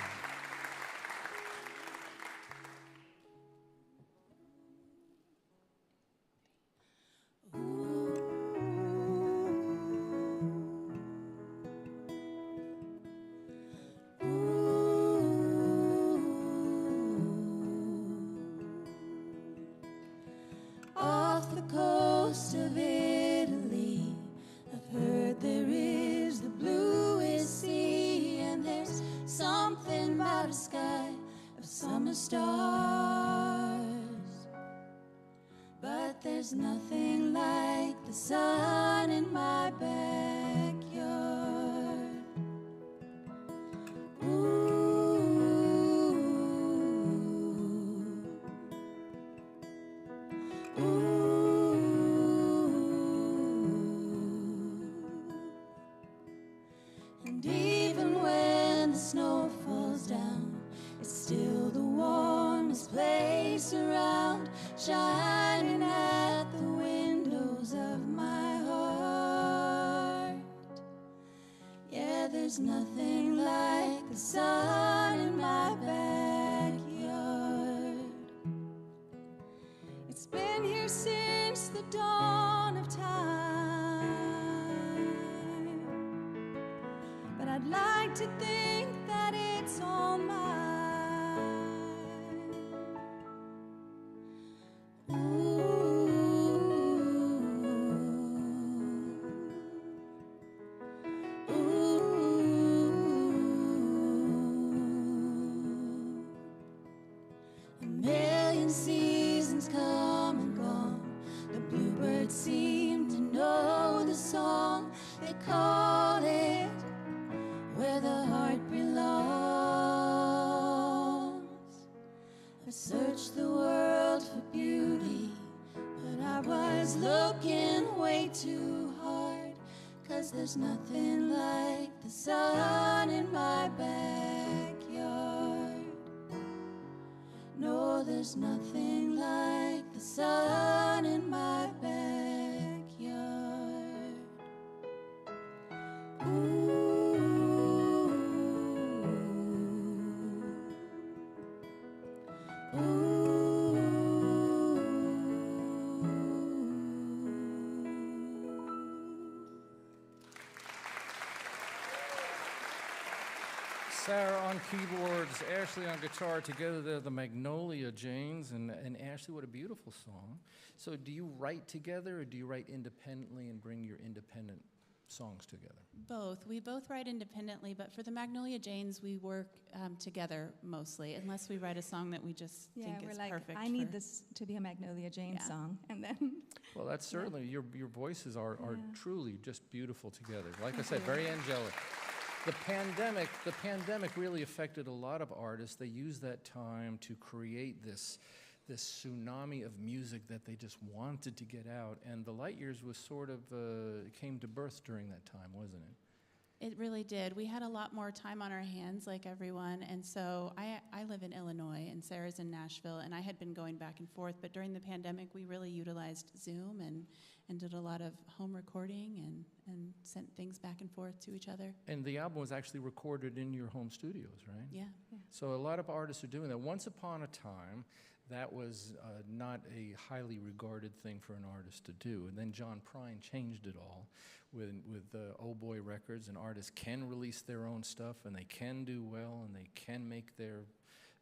Nothing like the sun in my backyard. Ooh. Ooh. And even when the snow falls down, it's still the warmest place around, shining at the windows of my heart. Yeah, there's nothing like the sun in my backyard. It's been here since the dawn of time, but I'd like to think that it's all mine. Seasons come and gone, the bluebirds seem to know the song. They call it Where the Heart Belongs. I searched the world for beauty, but I was looking way too hard, 'cause there's nothing like the sun in my backyard. No, there's nothing like the sun in my backyard. Ooh. Ooh. Sarah on keyboards, Ashley on guitar. Together they're the Magnolia Janes. And Ashley, what a beautiful song. So do you write together, or do you write independently and bring your independent songs together? Both. We both write independently, but for the Magnolia Janes, we work together mostly, unless we write a song that we just think we're is like, perfect. I need this to be a Magnolia Jane song, and then. Well, that's certainly, your voices are truly just beautiful together. Like I said, very angelic. The pandemic really affected a lot of artists. They used that time to create this tsunami of music that they just wanted to get out. And the Light Years was sort of came to birth during that time, wasn't it? It really did. We had a lot more time on our hands, like everyone, and so I live in Illinois, and Sarah's in Nashville, and I had been going back and forth, but during the pandemic, we really utilized Zoom and did a lot of home recording and sent things back and forth to each other. And the album was actually recorded in your home studios, right? Yeah. So a lot of artists are doing that. Once upon a time, that was not a highly regarded thing for an artist to do. And then John Prine changed it all with Oh Boy Records, and artists can release their own stuff, and they can do well, and they can make their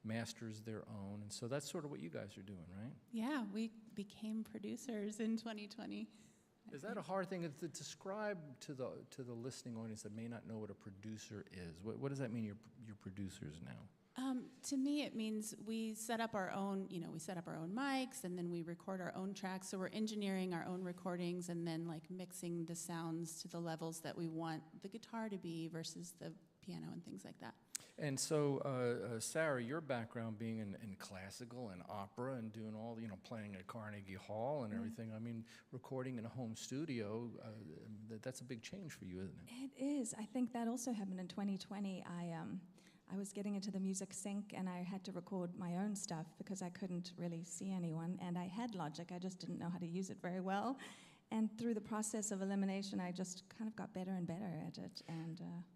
masters their own. And so that's sort of what you guys are doing, right? Yeah, we became producers in 2020. Is that a hard thing to describe to the listening audience that may not know what a producer is? What does that mean, you're producers now? To me, it means we set up our own, we set up our own mics, and then we record our own tracks. So we're engineering our own recordings and then like mixing the sounds to the levels that we want the guitar to be versus the piano and things like that. And so, Sarah, your background being in classical and opera and doing all, playing at Carnegie Hall and everything, I mean, recording in a home studio, that's a big change for you, isn't it? It is. I think that also happened in 2020. I was getting into the music sync, and I had to record my own stuff because I couldn't really see anyone. And I had Logic, I just didn't know how to use it very well. And through the process of elimination, I just kind of got better and better at it.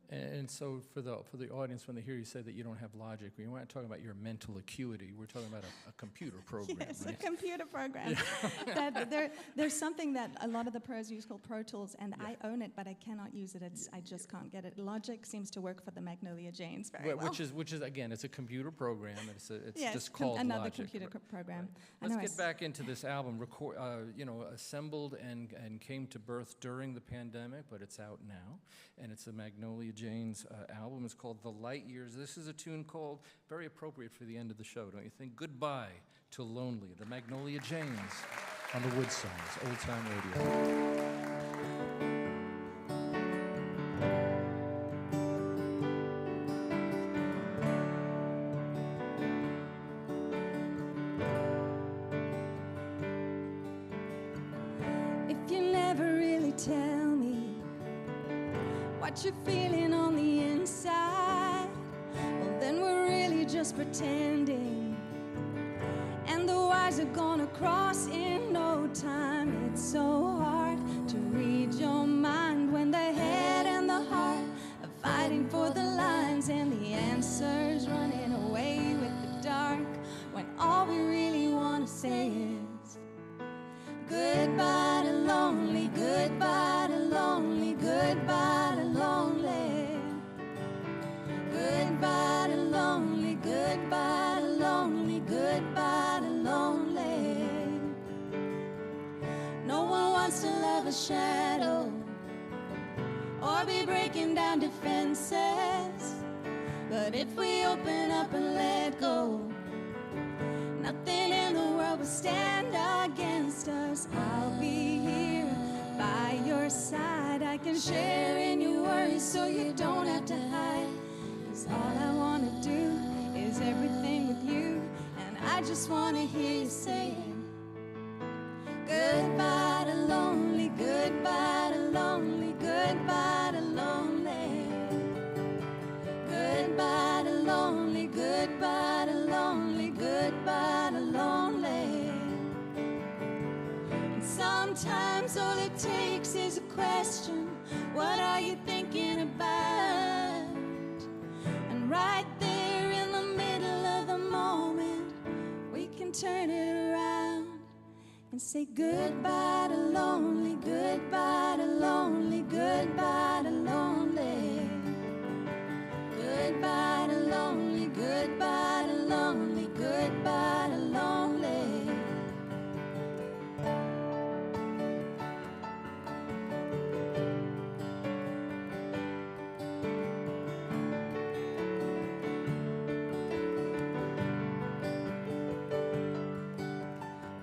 And so for the audience, when they hear you say that you don't have Logic, we weren't talking about your mental acuity. We're talking about a computer program, yes, right? A computer program. Yeah. There's something that a lot of the pros use called Pro Tools, and I own it, but I cannot use it. I just can't get it. Logic seems to work for the Magnolia Janes very well. Which is again, it's a computer program. It's yes, just called another Logic. Computer program. Right. Let's get back into this album. Assembled and came to birth during the pandemic, but it's out now, and it's a Magnolia Janes album. It's called The Light Years. This is a tune called, very appropriate for the end of the show, don't you think? Goodbye to Lonely, the Magnolia Janes on the WoodSongs, Old Time Radio. Tell me what you're feeling on the inside. Well, then we're really just pretending, and the wires are gonna cross in no time. It's so hard to read your mind when the head and the heart are fighting for the lines, and the answers running away with the dark, when all we really want to say is goodbye to lonely, goodbye to lonely, goodbye to lonely. Goodbye to lonely, goodbye to lonely, goodbye to lonely. No one wants to love a shadow or be breaking down defenses, but if we open up and let go, nothing in the world will stand against us. I'll be here by your side. I can share in your worries so you don't have to hide. 'Cause all I want to do is everything with you, and I just want to hear you saying goodbye to lonely, goodbye to lonely, goodbye to lonely. Goodbye to lonely, goodbye to lonely, goodbye to lonely. And sometimes all it takes is a question, what are you thinking about? And right there in the middle of the moment, we can turn it around and say goodbye to lonely, goodbye to lonely, goodbye to lonely. Goodbye to lonely, goodbye to lonely, goodbye to lonely.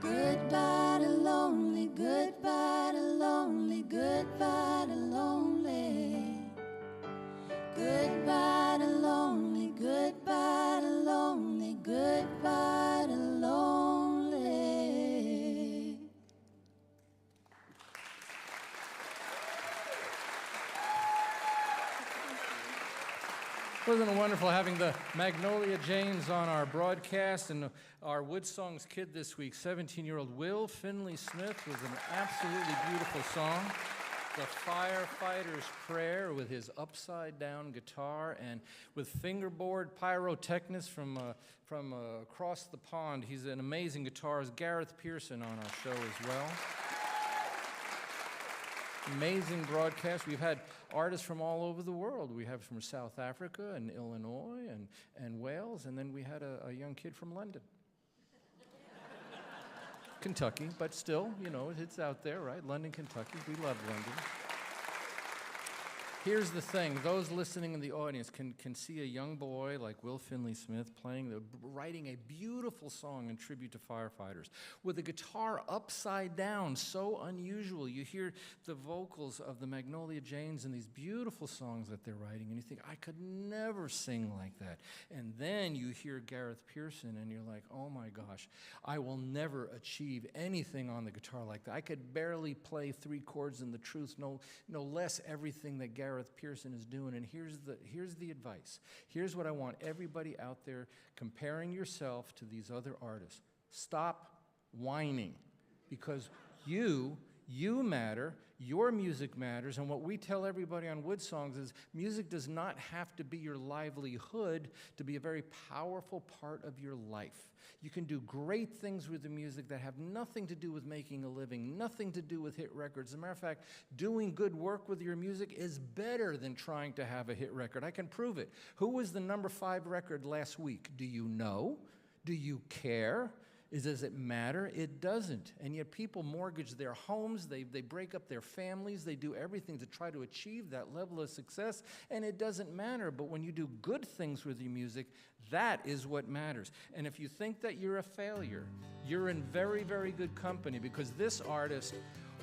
Goodbye to lonely, goodbye to lonely, goodbye to lonely. Wasn't it wonderful having the Magnolia Janes on our broadcast, and our WoodSongs kid this week, 17-year-old Will Finley Smith, was an absolutely beautiful song. The Firefighter's Prayer with his upside-down guitar, and with fingerboard pyrotechnist from across the pond. He's an amazing guitarist. Gareth Pearson on our show as well. Amazing broadcast. We've had artists from all over the world. We have from South Africa and Illinois and Wales, and then we had a young kid from London. Kentucky, but still, you know, it's out there, right? London, Kentucky. We love London. Here's the thing. Those listening in the audience can see a young boy like Will Finley Smith writing a beautiful song in tribute to firefighters with a guitar upside down, so unusual. You hear the vocals of the Magnolia Janes and these beautiful songs that they're writing, and you think, I could never sing like that. And then you hear Gareth Pearson, and you're like, oh my gosh, I will never achieve anything on the guitar like that. I could barely play 3 chords in the truth, no less everything that Gareth Pearson is doing. And here's the advice. Here's what I want everybody out there comparing yourself to these other artists. Stop whining, because you matter, your music matters, and what we tell everybody on WoodSongs is music does not have to be your livelihood to be a very powerful part of your life. You can do great things with the music that have nothing to do with making a living, nothing to do with hit records. As a matter of fact, doing good work with your music is better than trying to have a hit record. I can prove it. Who was the number 5 record last week? Do you know? Do you care? Does it matter? It doesn't. And yet people mortgage their homes, they break up their families, they do everything to try to achieve that level of success, and it doesn't matter. But when you do good things with your music, that is what matters. And if you think that you're a failure, you're in very, very good company, because this artist,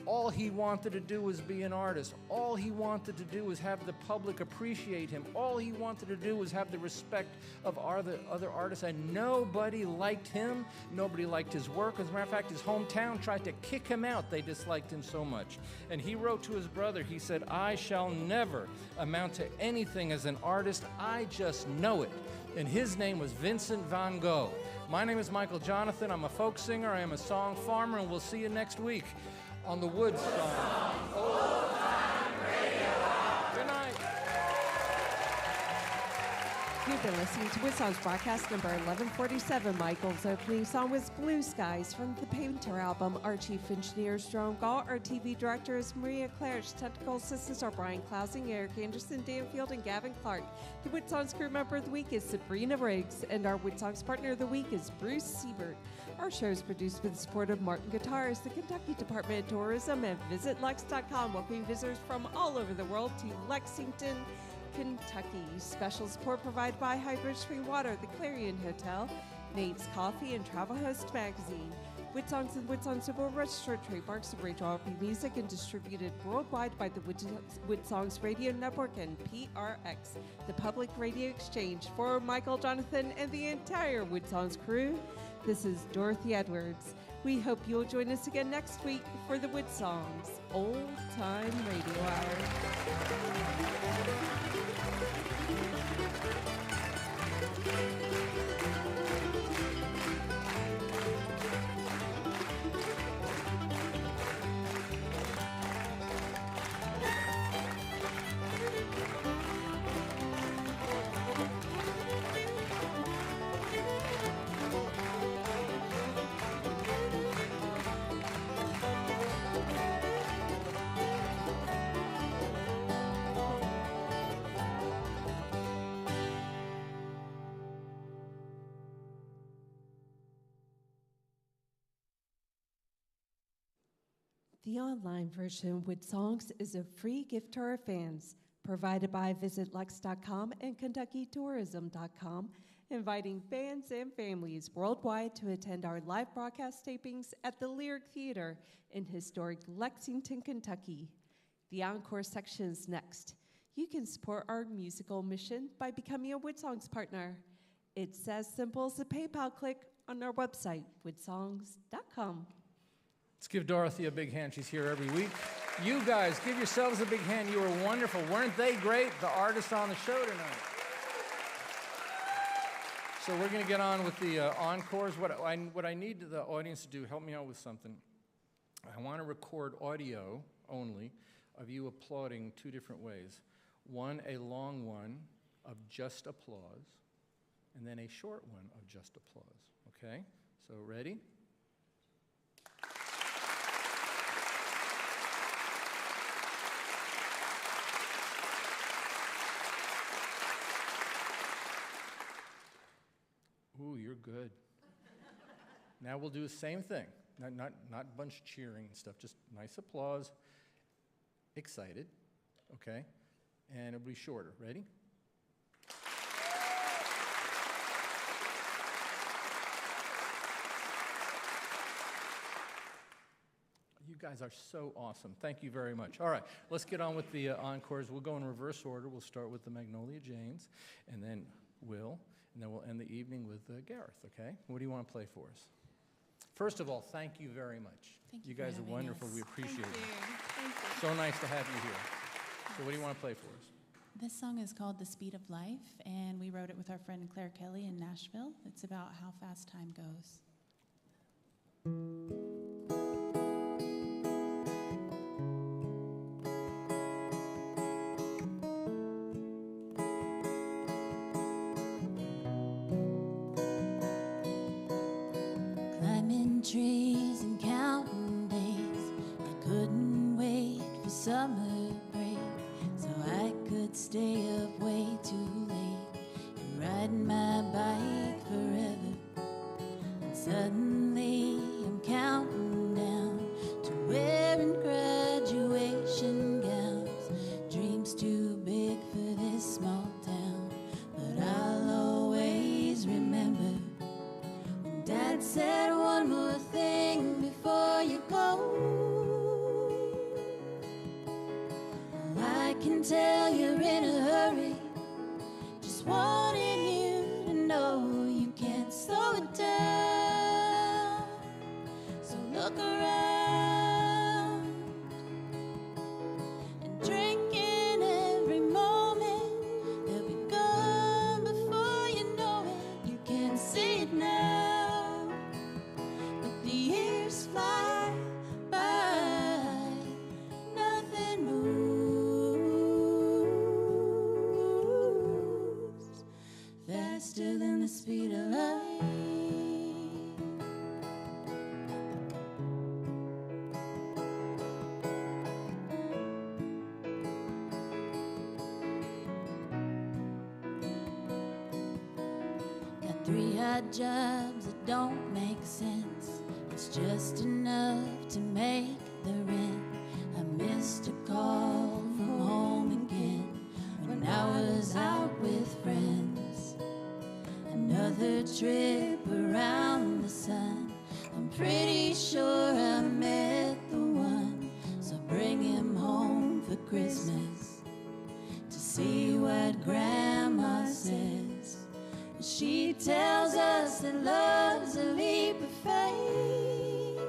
all he wanted to do was be an artist. All he wanted to do was have the public appreciate him. All he wanted to do was have the respect of other artists, and nobody liked him. Nobody liked his work. As a matter of fact, his hometown tried to kick him out. They disliked him so much. And he wrote to his brother, he said, I shall never amount to anything as an artist. I just know it. And his name was Vincent van Gogh. My name is Michael Jonathan. I'm a folk singer. I am a song farmer, and we'll see you next week on the WoodSongs Old Time Radio Hour. Good night. You've been listening to WoodSongs broadcast number 1147. Michael's opening song was Blue Skies from the Painter album. Our chief engineer is Jerome Gall. Our TV director is Maria Claridge. Technical assistants are Brian Klausing, Eric Anderson, Dan Field, and Gavin Clark. The WoodSongs crew member of the week is Sabrina Riggs, and our WoodSongs partner of the week is Bruce Siebert. Our show is produced with the support of Martin Guitars, the Kentucky Department of Tourism, and VisitLex.com, welcoming visitors from all over the world to Lexington, Kentucky. Special support provided by Hybrid Spring Water, the Clarion Hotel, Nate's Coffee, and Travel Host Magazine. WoodSongs and WoodSongs have registered trademarks of Rachel R.P. Music and distributed worldwide by the WoodSongs Radio Network and PRX, the Public Radio Exchange. For Michael, Jonathan, and the entire WoodSongs crew, this is Dorothy Edwards. We hope you'll join us again next week for the WoodSongs Old Time Radio Hour. The online version of WoodSongs is a free gift to our fans, provided by VisitLex.com and KentuckyTourism.com, inviting fans and families worldwide to attend our live broadcast tapings at the Lyric Theater in historic Lexington, Kentucky. The encore section is next. You can support our musical mission by becoming a WoodSongs partner. It's as simple as a PayPal click on our website, woodsongs.com. Let's give Dorothy a big hand. She's here every week. You guys, give yourselves a big hand. You were wonderful. Weren't they great? The artists on the show tonight. So we're going to get on with the encores. What I need the audience to do, help me out with something. I want to record audio only of you applauding two different ways. One, a long one of just applause, and then a short one of just applause. Okay? So ready? Ooh, you're good. Now we'll do the same thing. Not a bunch of cheering and stuff, just nice applause. Excited, okay? And it'll be shorter. Ready? You guys are so awesome. Thank you very much. All right, let's get on with the encores. We'll go in reverse order. We'll start with the Magnolia Janes, and then Will, and then we'll end the evening with Gareth, okay? What do you want to play for us? First of all, thank you very much. Thank you guys are wonderful. us. We appreciate Thank it. you. Thank you. So nice to have you here. So what do you want to play for us? This song is called The Speed of Life, and we wrote it with our friend Claire Kelly in Nashville. It's about how fast time goes. Climbing trees and counting days. I couldn't wait for summer break, so I could stay up way too late and ride my bike forever. And suddenly I'm counting down to wearing graduation gowns. Dreams too big for this small town, but I'll always remember when Dad said one more thing before you go. I can tell you're in a hurry, just wanted you to know you can't slow it down. So look around and drink in every moment. They'll be gone before you know it. You can't see it now, but the years fly by, nothing moves faster than the speed of light. Got 3 odd jobs that don't make sense. It's just enough to make the rent. I missed a call from home again when I was out with friends. Another trip around the sun. I'm pretty sure I met the one, so bring him home for Christmas to see what Grandma says. She tells us that love's a leap of faith.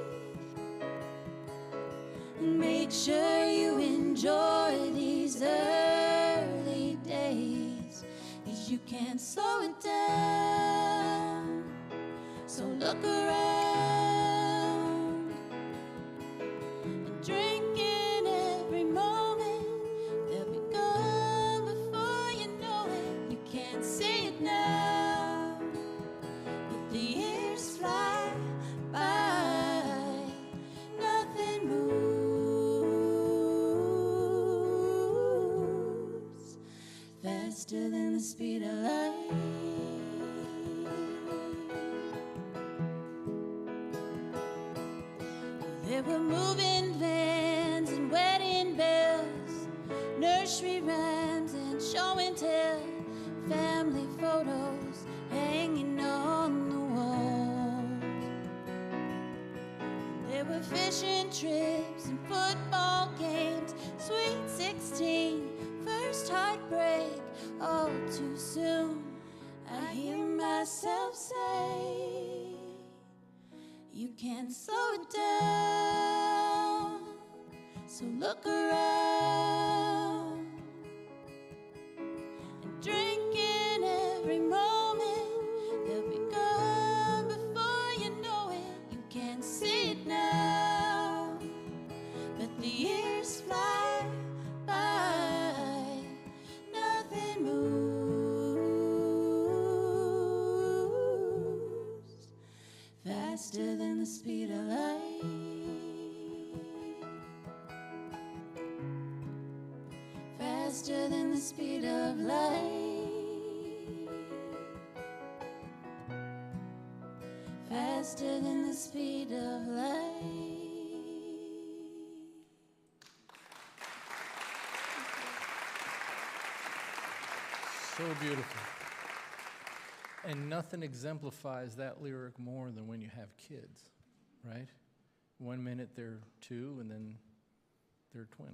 Make sure you enjoy these early days, 'cause you can't slow it down. So look around and drink in every moment. They'll be gone before you know it. You can't see it now, but the years fly by, nothing moves faster than the speed of light. There were moving vans and wedding bells, nursery rhymes and show and tell, family photos hanging on the wall. There were fishing trips and football games, sweet 16, first heartbreak, all too soon. I hear myself say, you can't slow it down. So look around and drink in every moment. the speed of light. Faster than the speed of light. Faster than the speed of light. So beautiful. And nothing exemplifies that lyric more than when you have kids, right? 1 minute they're 2 and then they're 20,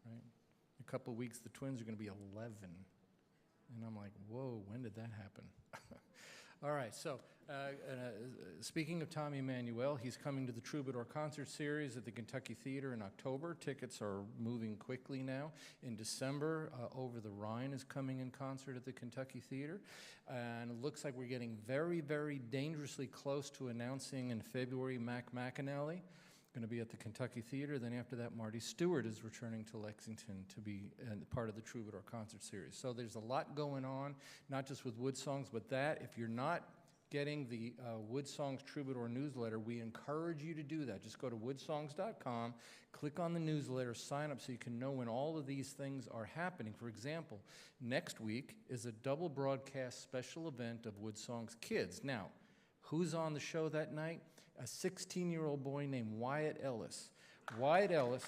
right? In a couple of weeks the twins are going to be 11. And I'm like, whoa, when did that happen? All right, so speaking of Tommy Emmanuel, he's coming to the Troubadour Concert Series at the Kentucky Theater in October. Tickets are moving quickly now. In December, Over the Rhine is coming in concert at the Kentucky Theater. And it looks like we're getting very, very dangerously close to announcing in February Mac McAnally going to be at the Kentucky Theater. Then after that, Marty Stewart is returning to Lexington to be part of the Troubadour Concert Series. So there's a lot going on, not just with WoodSongs, but that. If you're not getting the WoodSongs Troubadour newsletter, we encourage you to do that. Just go to woodsongs.com, click on the newsletter, sign up so you can know when all of these things are happening. For example, next week is a double broadcast special event of WoodSongs Kids. Now, who's on the show that night? A 16-year-old boy named Wyatt Ellis. Wyatt Ellis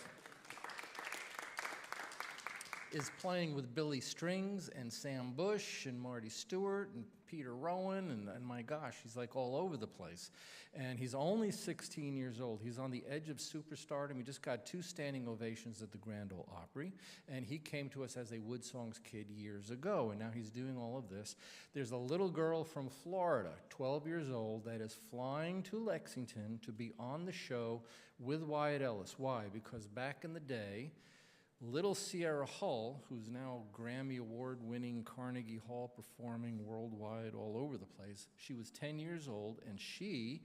is playing with Billy Strings and Sam Bush and Marty Stewart and Peter Rowan, and my gosh, he's like all over the place. And he's only 16 years old. He's on the edge of superstardom. He just got 2 standing ovations at the Grand Ole Opry, and he came to us as a WoodSongs kid years ago, and now he's doing all of this. There's a little girl from Florida, 12 years old, that is flying to Lexington to be on the show with Wyatt Ellis. Why? Because back in the day, little Sierra Hull, who's now Grammy Award-winning, Carnegie Hall performing worldwide all over the place, she was 10 years old, and she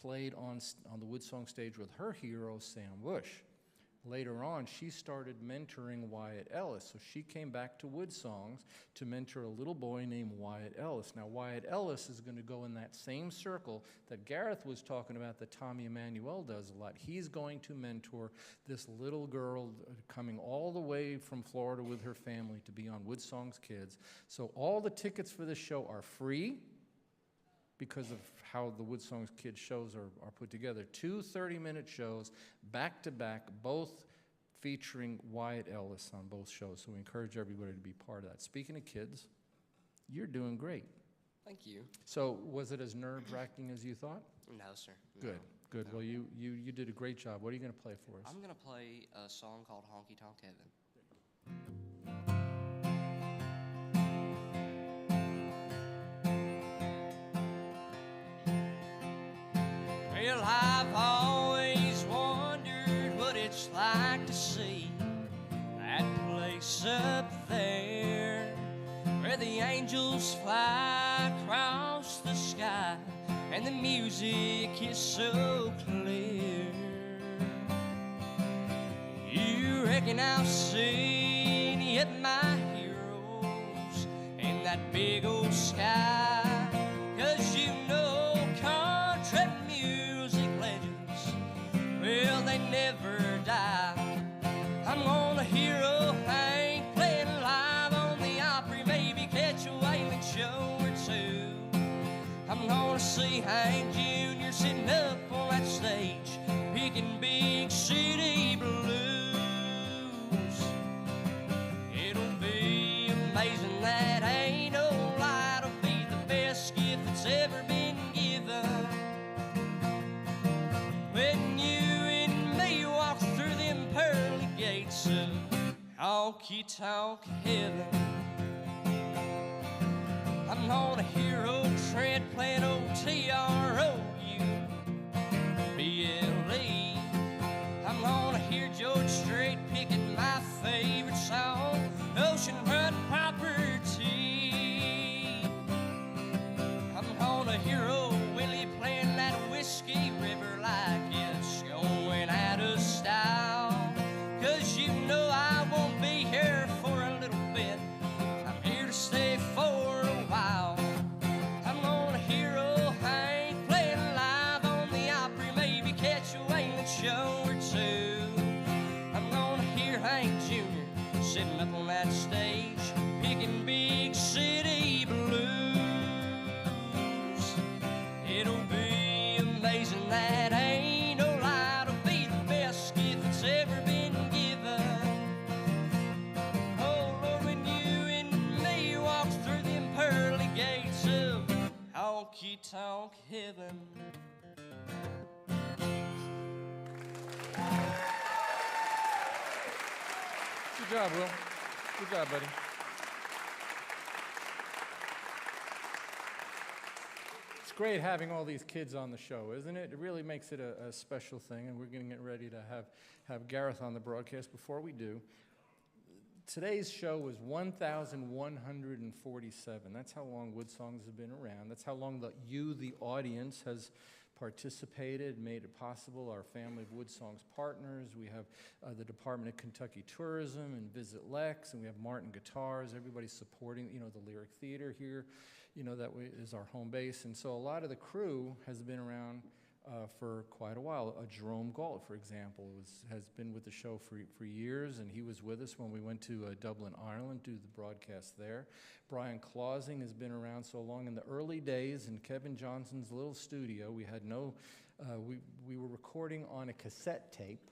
played on the WoodSong stage with her hero, Sam Bush. Later on, she started mentoring Wyatt Ellis, so she came back to WoodSongs to mentor a little boy named Wyatt Ellis. Now, Wyatt Ellis is going to go in that same circle that Gareth was talking about that Tommy Emmanuel does a lot. He's going to mentor this little girl coming all the way from Florida with her family to be on WoodSongs Kids. So all the tickets for this show are free because of how the WoodSongs Kids shows are put together. 2 30-minute shows, back-to-back, both featuring Wyatt Ellis on both shows. So we encourage everybody to be part of that. Speaking of kids, you're doing great. Thank you. So was it as nerve-wracking as you thought? No, sir. Good, No. good. No. Well, you did a great job. What are you going to play for us? I'm going to play a song called Honky Tonk Heaven. Well, I've always wondered what it's like to see that place up there where the angels fly across the sky and the music is so clear. You reckon I've seen yet my heroes in that big old sky, 'cause you know country music legends, well, they never die. I'm gonna hear old Hank playing live on the Opry, maybe catch a Waylon show or 2. I'm gonna see Hank Jr. sitting up on that stage picking big city blues. It'll be amazing, that ain't no lie, to be the best gift that's ever been given. When you and me walk through them pearly gates of honky tonk heaven, I'm gonna hear old Trent playing old TROUBLE. I'm gonna hear George Strait picking my favorite song, Ocean Front Property. I'm gonna hear old Willie playing that Whiskey River like it's going out of style. 'Cause you know I won't be here for a little bit, I'm here to stay for a while. I'm gonna hear old Hank playing live on the Opry, honky-tonk heaven. Good job, Will. Good job, buddy. It's great having all these kids on the show, isn't it? It really makes it a special thing, and we're getting it ready to have Gareth on the broadcast. Before we do, today's show was 1,147. That's how long WoodSongs have been around. That's how long the audience, has participated, made it possible. Our family of WoodSongs partners. We have the Department of Kentucky Tourism and Visit Lex, and we have Martin Guitars. Everybody's supporting, the Lyric Theater here. That is our home base. And so a lot of the crew has been around for quite a while. Jerome Gault, for example, has been with the show for years, and he was with us when we went to Dublin, Ireland, to do the broadcast there. Brian Clausing has been around so long. In the early days in Kevin Johnson's little studio, we had we were recording on a cassette tape,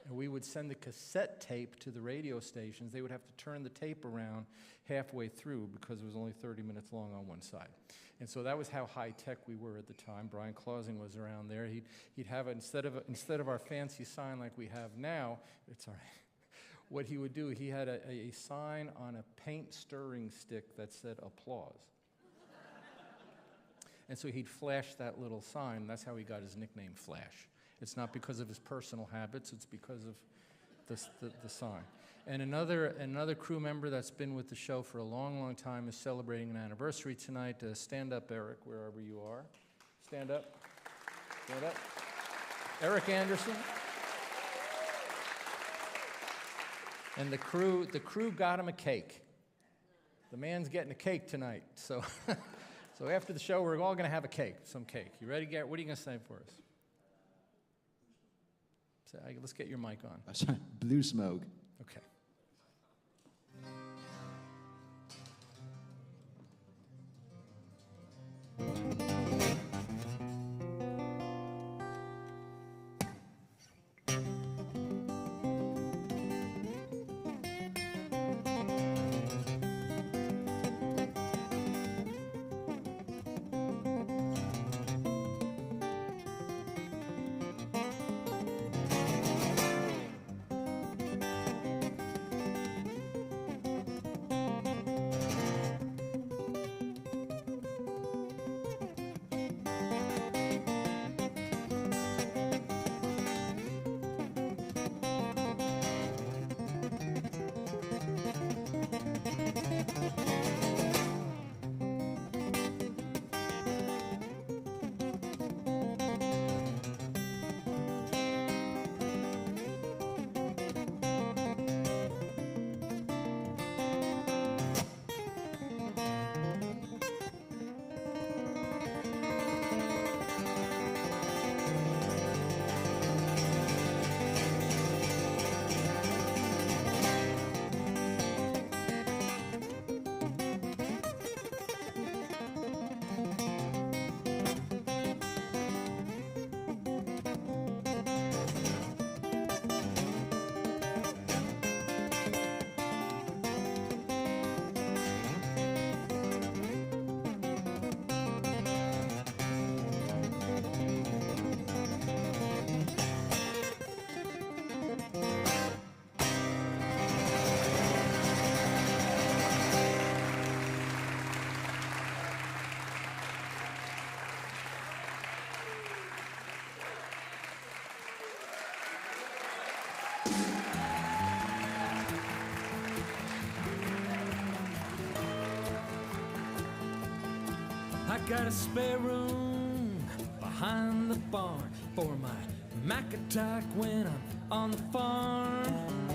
and we would send the cassette tape to the radio stations. They would have to turn the tape around halfway through because it was only 30 minutes long on one side. And so that was how high-tech we were at the time. Brian Clausing was around there. He'd have, instead of our fancy sign like we have now, it's all right. What he would do, he had a sign on a paint stirring stick that said applause. And so he'd flash that little sign. That's how he got his nickname, Flash. It's not because of his personal habits, it's because of the sign. And another crew member that's been with the show for a long, long time is celebrating an anniversary tonight. Stand up, Eric, wherever you are. Stand up. Stand up. Eric Anderson. And the crew got him a cake. The man's getting a cake tonight. So, so after the show, we're all going to have some cake. You ready, Gareth? What are you going to say for us? Let's get your mic on. Sorry, Blue Smoke. Okay. I got a spare room behind the barn for my Mac attack when I'm on the farm.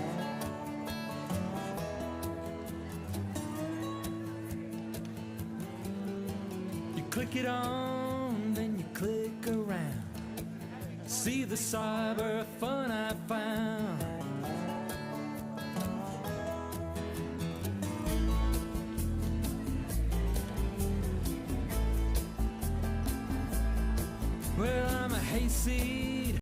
You click it on, then you click around. See the cyber fun I found. Well, I'm a hayseed